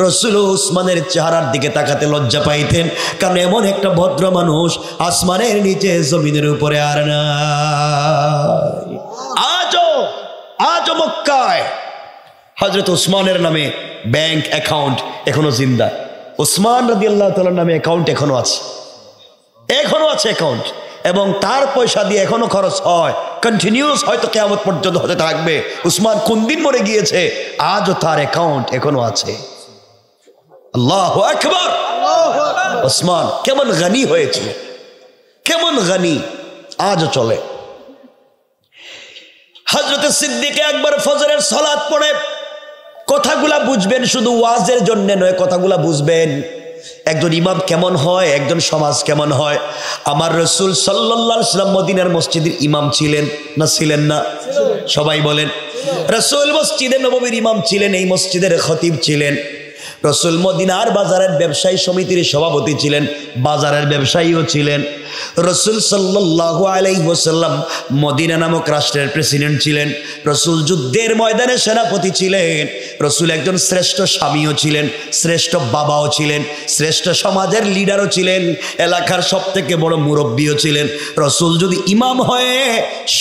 রাসূল ওসমানের চেহারার দিকে তাকাতে লজ্জা পাইতেন, কারণ এমন একটা ভদ্র মানুষ আসমানের নিচে জমিনের উপরে আর নাই। আজও মক্কায় হযরত ওসমানের নামে ব্যাংক অ্যাকাউন্ট এখনো জিন্দা। ওসমান রাদিয়াল্লাহু তাআলার নামে অ্যাকাউন্ট এখনো আছে অ্যাকাউন্ট, এবং তার পয়সা দিয়ে এখনো খরচ হয়, কন্টিনিউয়াস, হয়তো কিয়ামত পর্যন্ত হতে থাকবে। উসমান কোন দিন মরে গিয়েছে, আজও তার অ্যাকাউন্ট এখনো আছে। আল্লাহু আকবার। ওসমান কেমন গনি হয়েছিল, কেমন গনি, আজও চলে। হযরত সিদ্দিক আকবর ফজরের সালাত পড়ে, কথাগুলা বুঝবেন, শুধু ওয়াজের জন্য নয়, কথাগুলা বুঝবেন। একজন ইমাম কেমন হয়, একজন সমাজ কেমন হয়। আমার রাসূল সাল্লাল্লাহু আলাইহি ওয়াসাল্লাম মদিনার মসজিদের ইমাম ছিলেন না ছিলেন না? সবাই বলেন। রাসূল মসজিদে নববীর ইমাম ছিলেন, এই মসজিদের খতিব ছিলেন। রাসূল মদিনার বাজারের ব্যবসায়ী সমিতির সভাপতি ছিলেন, বাজারের ব্যবসায়ীও ছিলেন। রাসূল সাল্লাল্লাহু আলাইহি ওয়াসাল্লাম মদিনা নামক রাষ্ট্রের প্রেসিডেন্ট ছিলেন। রাসূল যুদ্ধের ময়দানে সেনাপতি ছিলেন। রাসূল একজন শ্রেষ্ঠ স্বামীও ছিলেন, শ্রেষ্ঠ বাবাও ছিলেন, শ্রেষ্ঠ সমাজের লিডারও ছিলেন, এলাকার সবথেকে বড় মুরব্বিও ছিলেন। রাসূল যদি ইমাম হয়ে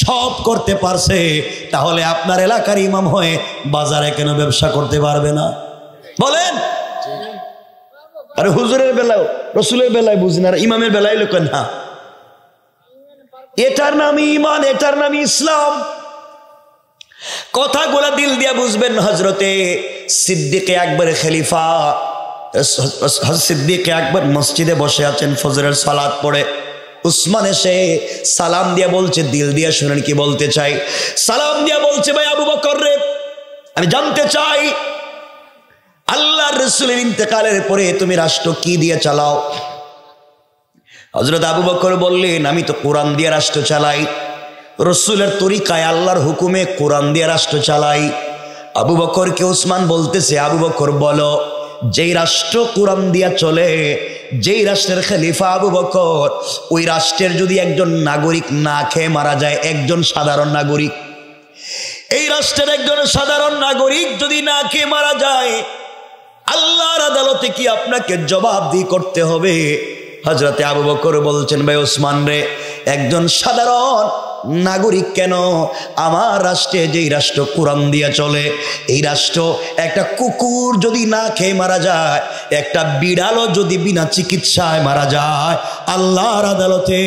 সব করতে পারছে, তাহলে আপনার এলাকার ইমাম হয়ে বাজারে কেন ব্যবসা করতে পারবে না? বলেন। আরে হুজুরের বেলায়, রাসূলের বেলায় বুঝেন, আর ইমামের বেলায় লোকেন না। এটার নামই ঈমান, এটার নামই ইসলাম। কথাগুলো দিল দিয়া বুঝবেন। হযরতে সিদ্দিক আকবর খলিফা, সিদ্দিক আকবর মসজিদে বসে আছেন, ফজরের সালাত পড়ে। উসমান এসে সালাম দিয়া বলছে, দিল দিয়া শুনেন কি বলতে চাই। সালাম দিয়া বলছে, ভাই আবু বকর রে, আমি জানতে চাই আল্লাহর রাসূলের ইন্তেকালের পরে তুমি রাষ্ট্র কি দিয়ে চালাও? হযরত আবু বকর বললেন, আমি তো কোরআন দিয়ে রাষ্ট্র চালাই, রাসূলের তরিকায় আল্লাহর হুকুমে কোরআন দিয়ে রাষ্ট্র চালাই। আবু বকরকে উসমান বলতেছে, আবু বকর বলো, যেই রাষ্ট্র কোরআন দিয়া চলে, যেই রাষ্ট্রের খলিফা আবু বকর, ওই রাষ্ট্রের যদি একজন নাগরিক না খেয়ে মারা যায়, একজন সাধারণ নাগরিক, এই রাষ্ট্রের একজন সাধারণ নাগরিক যদি না খেয়ে মারা যায়, আল্লাহর আদালতে কি আপনাকে জবাবদিহি করতে হবে? হযরতে আবু বকর বলছেন, ভাই ওসমান রে, একজন সাধারণ নাগরিক কেন, আমার রাষ্ট্রে যেই রাষ্ট্র কোরআন দিয়া চলে, এই রাষ্ট্র একটা কুকুর যদি না খেয়ে মারা যায়, একটা বিড়ালও যদি বিনা চিকিৎসায় মারা যায়, আল্লাহর আদালতে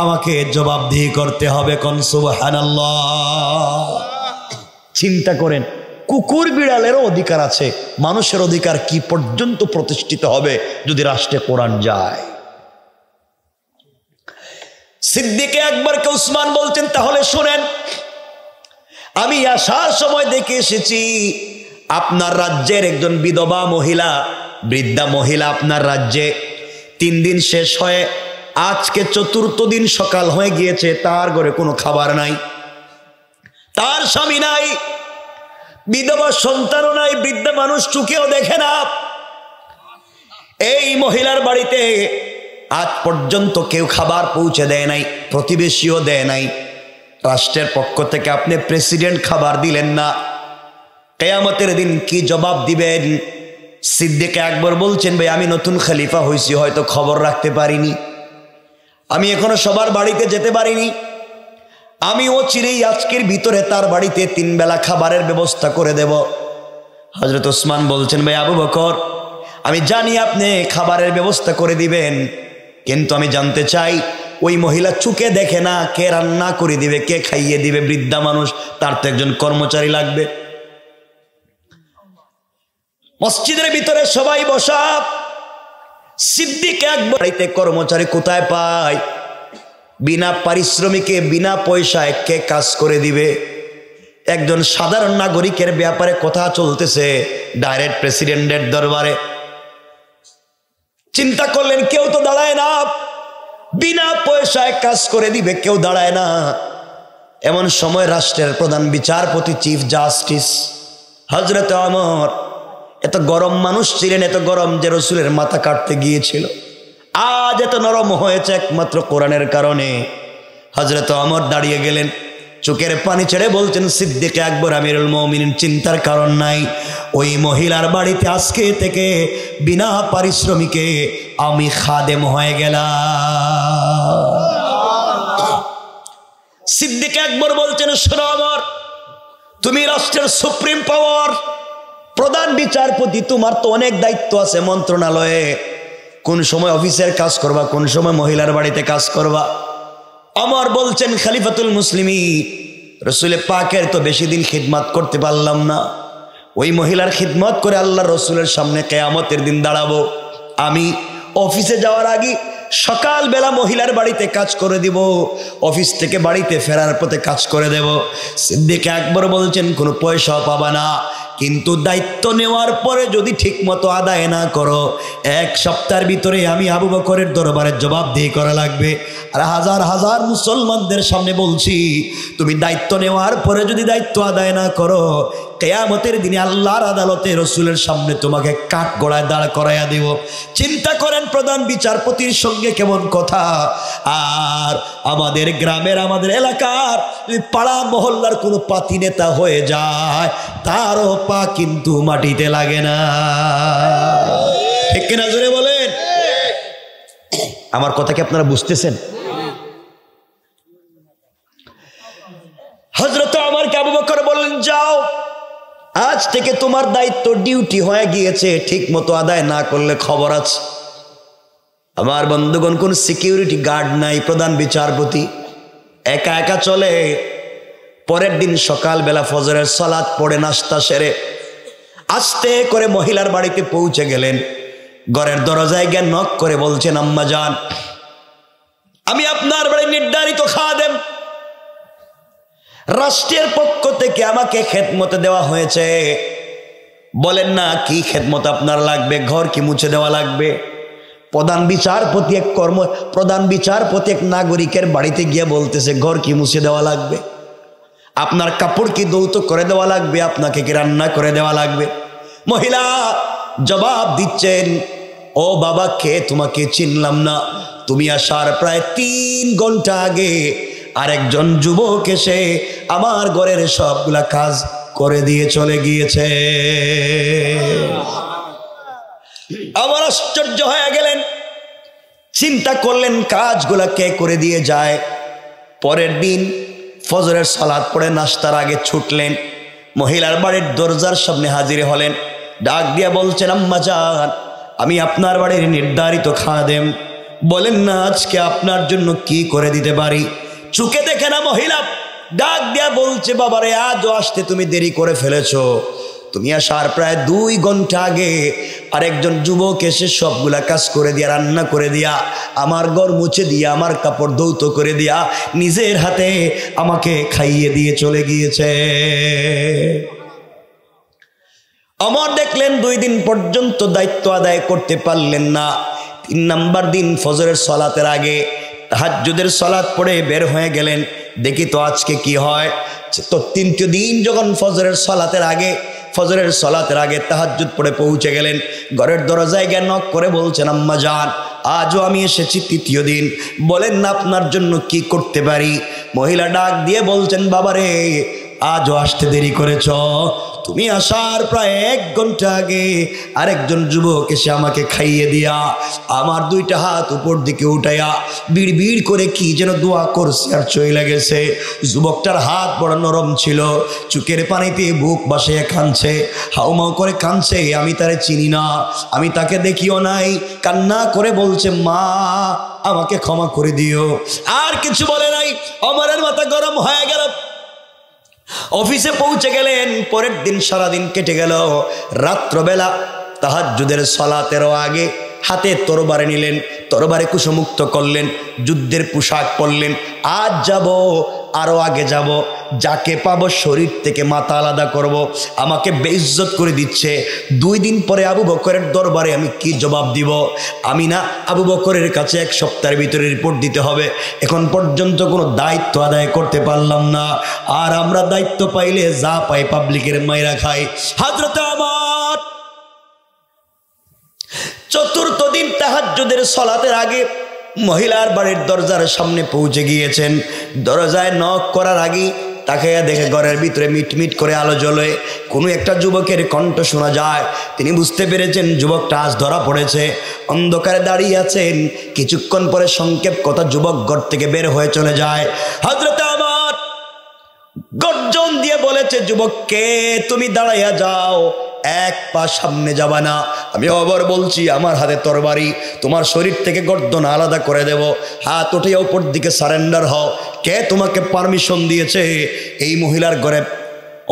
আমাকে জবাবদিহি করতে হবে। কোন সুবহানাল্লাহ। চিন্তা করেন, কুকুর বিড়ালেরও অধিকার আছে, মানুষের অধিকার কি পর্যন্ত প্রতিষ্ঠিত হবে যদি রাষ্ট্রে কোরআন যায়? সিদ্দিকে আকবরকে উসমান বলছেন, তাহলে শোনেন, আমি আসার সময় দেখে এসেছি আপনার রাজ্যের একজন বিধবা মহিলা, বৃদ্ধা মহিলা আপনার রাজ্যে 3 দিন শেষ হয়ে আজকে 4র্থ দিন সকাল হয়ে গিয়েছে, তার ঘরে কোনো খাবার নাই, তার স্বামী নাই, বিধবা সন্তানও নাই, বৃদ্ধা মানুষ চোখেও দেখে না। এই মহিলার বাড়িতে আজ পর্যন্ত কেউ খাবার পৌঁছে দেয় নাই, প্রতিবেশীও দেয় নাই। রাষ্ট্রের পক্ষ থেকে আপনি প্রেসিডেন্ট খাবার দিলেন না, কিয়ামতের দিন কি জবাব দিবেন? সিদ্দিক আকবর বলছেন, ভাই আমি নতুন খলিফা হয়েছি, হয়তো খবর রাখতে পারিনি, আমি এখনো সবার বাড়িতে যেতে পারিনি, আমি অচিরেই আজকের ভিতরে তার বাড়িতে 3 বেলা খাবারের ব্যবস্থা করে দেব। হযরত ওসমান বলছেন, ভাই আবু বকর, আমি জানি আপনি খাবারের ব্যবস্থা করে দিবেন, কিন্তু আমি জানতে চাই ওই মহিলা চোখে দেখে না, কে রান্না করে দিবে, কে খাইয়ে দিবে? বৃদ্ধা মানুষ, তার তো একজন কর্মচারী লাগবে। মসজিদের ভিতরে সবাই বসা, সিদ্দিক আকবর বাড়িতে কর্মচারী কোথায় পায়? বিনা পারিশ্রমিকে, বিনা পয়সায় কে কাজ করে দিবে? একজন সাধারণ নাগরিকের ব্যাপারে কথা চলতেছে ডাইরেক্ট প্রেসিডেন্টের দরবারে। চিন্তা করলেন, কেউ তো দাঁড়ায় না, বিনা পয়সায় কাজ করে দিবে, কেউ দাঁড়ায় না। এমন সময় রাষ্ট্রের প্রধান বিচারপতি, চিফ জাস্টিস হযরত ওমর, এত গরম মানুষ ছিলেন, এত গরম যে রসুলের মাথা কাটতে গিয়েছিল, আজ এত নরম হয়েছে একমাত্র কোরআনের কারণে। হযরত ওমর দাঁড়িয়ে গেলেন, চোখের পানি ছেড়ে বলছেন, সিদ্দিক আকবর আমিরুল মুমিনিন, চিন্তার কারণ নাই, ওই মহিলার বাড়িতে আজকে থেকে বিনা পারিশ্রমিকে আমি খাদেম হয়ে গেলাম। সিদ্দিক আকবর বলছেন, শোনো ওমর, তুমি রাষ্ট্রের সুপ্রিম পাওয়ার, প্রধান বিচারপতি, তোমার তো অনেক দায়িত্ব আছে মন্ত্রণালয়ে, কোন সময় অফিসের কাজ করবা, কোন সময় মহিলার বাড়িতে কাজ করবা। ওমর বলছেন, খলিফাতুল মুসলিমিন, রসুল পাকের তো বেশি দিন খিদমত করতে পারলাম না, ওই মহিলার খিদমত করে আল্লাহর রসুলের সামনে কিয়ামতের দিন দাঁড়াবো। আমি অফিসে যাওয়ার আগে সকালবেলা মহিলার বাড়িতে কাজ করে দিব, অফিস থেকে বাড়িতে ফেরার পথে কাজ করে দেব। সিদ্দিক আকবর বলছেন, কোনো পয়সাও পাবা না, কিন্তু দায়িত্ব নেওয়ার পরে যদি ঠিক মতো আদায় না করো, 1 সপ্তাহের ভিতরে আমি আবু বকরের দরবারে জবাবদিহি করা লাগবে। আর হাজার হাজার মুসলমানদের সামনে বলছি, তুমি দায়িত্ব নেওয়ার পরে যদি দায়িত্ব আদায় না করো, কিয়ামতের দিনে আল্লাহর আদালতে রসুলের সামনে তোমাকে কাঠগড়ায় দাঁড় করাইয়া দেব। চিন্তা করেন, প্রধান বিচারপতির সঙ্গে কেমন কথা। আর আমাদের গ্রামের, আমাদের এলাকার পাড়া মহল্লার কোনো পাতি নেতা হয়ে যায়, তারও পা কিন্তু মাটিতে লাগে না, ঠিক কিনা জোরে বলেন? আমার কথা কি আপনারা বুঝতেছেন? হযরত ওমরকে আবু বকর বললেন, যাও, আজ থেকে তোমার দায়িত্ব, ডিউটি হয়ে গিয়েছে, ঠিক মতো আদায় না করলে খবর আছে। আমার বন্ধুগণ, কোন সিকিউরিটি গার্ড নাই, প্রধান বিচারপতি একা একা চলে। পরের দিন সকালবেলা ফজরের সালাত পড়ে নাস্তা সেরে আস্তে করে মহিলার বাড়িতে পৌঁছে গেলেন। ঘরের দরজায় গিয়ে নক করে বলছেন, আম্মা জান, আমি আপনার বাড়ির নির্ধারিত খাদেম, রাষ্ট্রের পক্ষ থেকে আমাকে খেদমতে দেওয়া হয়েছে, বলেন না কি খেদমত আপনার লাগবে, ঘর কি মুছে দেওয়া লাগবে? প্রধান বিচারপতি এক নাগরিকের বাড়িতে গিয়ে বলতেছে, ঘর কি মুছে দেওয়া লাগবে, আপনার কাপড় কি ধৌত করে দেওয়া লাগবে, আপনাকে কি রান্না করে দেওয়া লাগবে? মহিলা জবাব দিচ্ছেন, ও বাবা, কে? তোমাকে চিনলাম না, তুমি আসার প্রায় 3 ঘন্টা আগে আরেকজন যুবক এসে আমার ঘরের সবগুলা কাজ করে দিয়ে চলে গিয়েছে। আবার আশ্চর্য হয়ে গেলেন, চিন্তা করলেন কাজগুলা কে করে দিয়ে যায়। পরের দিন ফজরের সালাত পড়ে নাস্তার আগে ছুটলেন, মহিলার বাড়ির দরজার সামনে হাজির হলেন, ডাক দিয়া বলছেন, আম্মা জান, আমি আপনার বাড়ির নির্ধারিত খাদেম, বলেন না আজকে আপনার জন্য কি করে দিতে পারি? চোখে দেখে না মহিলা ডাক দিয়া বলছে, বাবারে, আজও আসতে তুমি দেরি করে ফেলেছো, তুমি আসার প্রায় 2 ঘন্টা আগে আরেকজন যুবক এসে সবগুলা কাজ করে দিয়া, রান্না করে দিয়া, আমার ঘর মুছে দিয়া, আমার কাপড় ধৌত করে দিয়া, নিজের হাতে আমাকে খাইয়ে দিয়ে চলে গিয়েছে। ওমর দেখলেন 2 দিন পর্যন্ত দায়িত্ব আদায় করতে পারলেন না। 3 নাম্বার দিন ফজরের সালাতের আগে তাহাজ্জুদের সালাত পড়ে বের হয়ে গেলেন, দেখি তো আজকে কি হয়। তো 3টি দিন যখন ফজরের সালাতের আগে তাহাজ্জুদ পড়ে পৌঁছে গেলেন, ঘরের দরজায় গিয়ে নক করে বলছেন, আম্মা জান আজও আমি এসেছি 3য় দিন, বলেন না আপনার জন্য কি করতে পারি। মহিলা ডাক দিয়ে বলছেন, বাবারে আজও আসতে দেরি করেছ, তুমি আসার প্রায় 1 ঘন্টা আগে আরেকজন যুবক এসে আমাকে খাইয়ে দিয়া, আমার 2টা হাত উপর দিকে উঠাইয়া বিড় করে কি যেন দোয়া করছে আর চলে গেছে। যুবকটার হাত বড় নরম ছিল, চোখের পানিতে বুক বাসাইয়া কাঁদছে, হাউমাউ করে কাঁদছে। আমি তারে চিনি না, আমি তাকে দেখিও নাই। কান্না করে বলছে, মা আমাকে ক্ষমা করে দিও। আর কিছু বলে নাই। ওমরের মাথা গরম হয়ে গেল। অফিসে পৌঁছে গেলেন। পরের দিন সারাদিন কেটে গেল। রাত্রবেলা তাহাজ্জুদের সালাতেরও আগে হাতে তরবারি নিলেন, তরবারি কুশমুক্ত করলেন, যুদ্ধের পোশাক পরলেন। আজ যাব, আরো আগে যাব, যাকে পাবো শরীর থেকে মাথা আলাদা করব। আমাকে বেইজ্জত করে দিচ্ছে। 2 দিন পরে আবু বকরের দরবারে আমি কি জবাব দিব? আমি না আবু বকরের কাছে 1 সপ্তাহের ভিতরে রিপোর্ট দিতে হবে। এখন পর্যন্ত কোনো দায়িত্ব আদায় করতে পারলাম না। আর আমরা দায়িত্ব পাইলে যা পাই পাবলিকের মাইরা খাই। হযরত ওমর 4র্থ দিন তাহাজ্জুদের সালাতের আগে মহিলার বাড়ির দরজার সামনে পৌঁছে গিয়েছেন। দরজায় নক করার আগে তাকাইয়া দেখে ঘরের ভিতরে মিটমিট করে আলো জ্বলে। কোনো একটা যুবকের কণ্ঠ শোনা যায়। তিনি বুঝতে পেরেছেন যুবকটা আজ ধরা পড়েছে। অন্ধকারে দাঁড়িয়ে আছেন। কিছুক্ষণ পরে সংক্ষেপ কথা, যুবক ঘর থেকে বের হয়ে চলে যায়। হযরত ওমর গর্জন দিয়ে বলেছে, যুবককে তুমি দাঁড়াইয়া যাও, 1 পা সামনে যাবা না। আমি আবার বলছি, আমার হাতে তরবারি, তোমার শরীর থেকে গর্দন আলাদা করে দেব। হাত উঠে উপর দিকে সারেন্ডার হও। কে তোমাকে পারমিশন দিয়েছে এই মহিলার ঘরে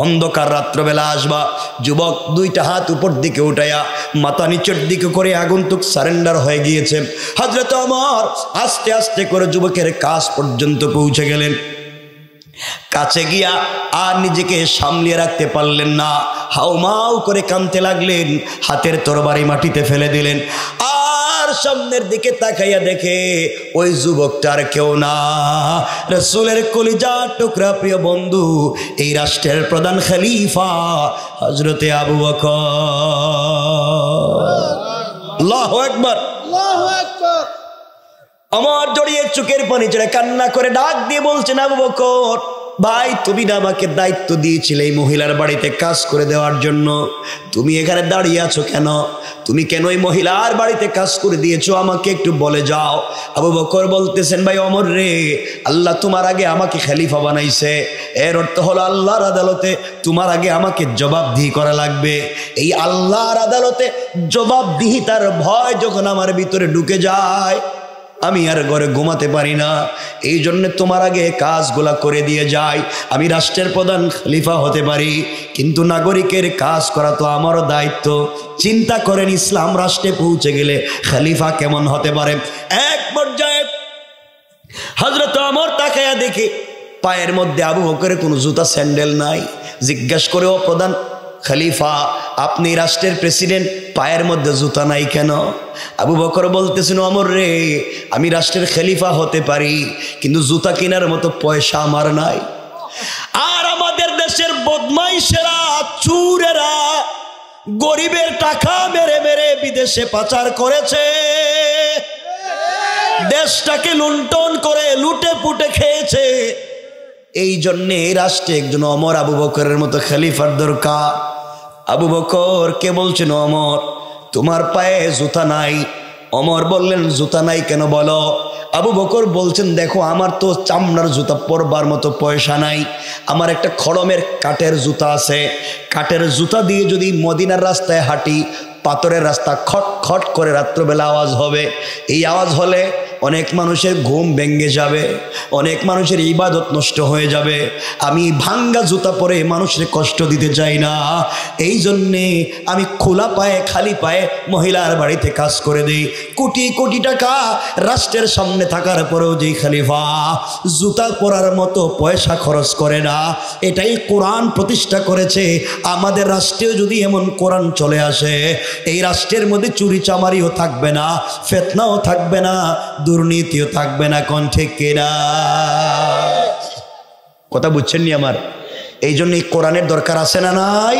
অন্ধকার রাত্রবেলা আসবা? যুবক 2টা হাত উপর দিকে উঠাইয়া মাথা নিচের দিকে করে আগন্তুক সারেন্ডার হয়ে গিয়েছে। হযরত ওমর আস্তে আস্তে করে যুবকের কাছ পর্যন্ত পৌঁছে গেলেন। কাছে গিয়া আর নিজেকে সামলিয়ে রাখতে পারলেন না, হাউমাউ করে কাঁদতে লাগলেন। হাতের তরবারি মাটিতে ফেলে দিলেন। আর সামনের দিকে তাকাইয়া দেখে ওই যুবকটার কেউ না, রাসূলের কলিজার টুকরা প্রিয় বন্ধু, এই রাষ্ট্রের প্রধান খলিফা হযরতে আবু বকর। আল্লাহু আকবার, আল্লাহু আকবার। আমার জড়িয়ে চোখের পানি ছেড়ে কান্না করে ডাক দিয়ে বলছেন, আবু বকর ভাই, তুমি না আমাকে দায়িত্ব দিয়েছিলে এই মহিলার বাড়িতে কাজ করে দেওয়ার জন্য, তুমি এখানে দাঁড়িয়ে আছো কেন? তুমি কেন এই মহিলার বাড়িতে কাজ করে দিয়েছো? আমাকে একটু বলে যাও। আবু বকর বলতেছেন, ভাই ওমর রে, আল্লাহ তোমার আগে আমাকে খলিফা বানাইছে। এর অর্থ হলো আল্লাহর আদালতে তোমার আগে আমাকে জবাবদিহি করা লাগবে। এই আল্লাহর আদালতে জবাবদিহিতার ভয় যখন আমার ভিতরে ঢুকে যায়, আমি আর ঘরে ঘুমাতে পারি না। এই জন্য তোমার আগে কাজগুলা করে দিয়ে যাই। আমি রাষ্ট্রের প্রধান খলিফা হতে পারি, কিন্তু নাগরিকের কাজ করা তো আমারও দায়িত্ব। চিন্তা করেন, ইসলাম রাষ্ট্রে পৌঁছে গেলে খলিফা কেমন হতে পারে। এক পর্যায়ে হযরত ওমর তাকায়া দেখে পায়ের মধ্যে আবু বকরের কোনো জুতা স্যান্ডেল নাই। জিজ্ঞাসা করে, ও প্রধান খলিফা, আপনি রাষ্ট্রের প্রেসিডেন্ট, পায়ের মধ্যে জুতা নাই কেন? আবু বকর বলতেছেন, ওমর রে, আমি রাষ্ট্রের খলিফা হতে পারি, কিন্তু জুতা কেনার মতো পয়সা আমার নাই। আর আমাদের দেশের বদমাইশেরা, চুরেরা গরিবের টাকা মেরে মেরে বিদেশে পাচার করেছে, দেশটাকে লুণ্ঠন করে লুটে পুটে খেয়েছে। এই জন্যে এই রাষ্ট্রে একজন ওমর আবু বকরের মতো খলিফার দরকার। আবু বকর কে বলছেন, ওমর তোমার পায়ে জুতা নাই। ওমর বললেন, জুতা নাই কেন বলো? আবু বকর বলছেন, দেখো আমার তো চামড়ার জুতা পরবার মতো পয়সা নাই, আমার একটা খড়মের কাঠের জুতা আছে। কাঠের জুতা দিয়ে যদি মদিনার রাস্তায় হাঁটি, পাথরের রাস্তা খট খট করে রাত্রবেলা আওয়াজ হবে। এই আওয়াজ হলে অনেক মানুষের ঘুম ভেঙে যাবে, অনেক মানুষের ইবাদত নষ্ট হয়ে যাবে। আমি ভাঙ্গা জুতা পরে মানুষের কষ্ট দিতে চাই না, এই জন্যে আমি খোলা পায়ে খালি পায়ে মহিলার বাড়িতে কাজ করে দিই। কোটি কোটি টাকা রাষ্ট্রের সামনে থাকার পরেও যেই খলিফা জুতা পরার মতো পয়সা খরচ করে না, এটাই কোরআন প্রতিষ্ঠা করেছে। আমাদের রাষ্ট্রেও যদি এমন কোরআন চলে আসে, এই রাষ্ট্রের মধ্যে চুরি চামারিও থাকবে না, ফিতনাও থাকবে না, দুর্নীতিও থাকবে না। কোন ঠিক কিনা? কথা বুঝছেন নি আমার? এই জন্য কোরআনের দরকার আছে না নাই?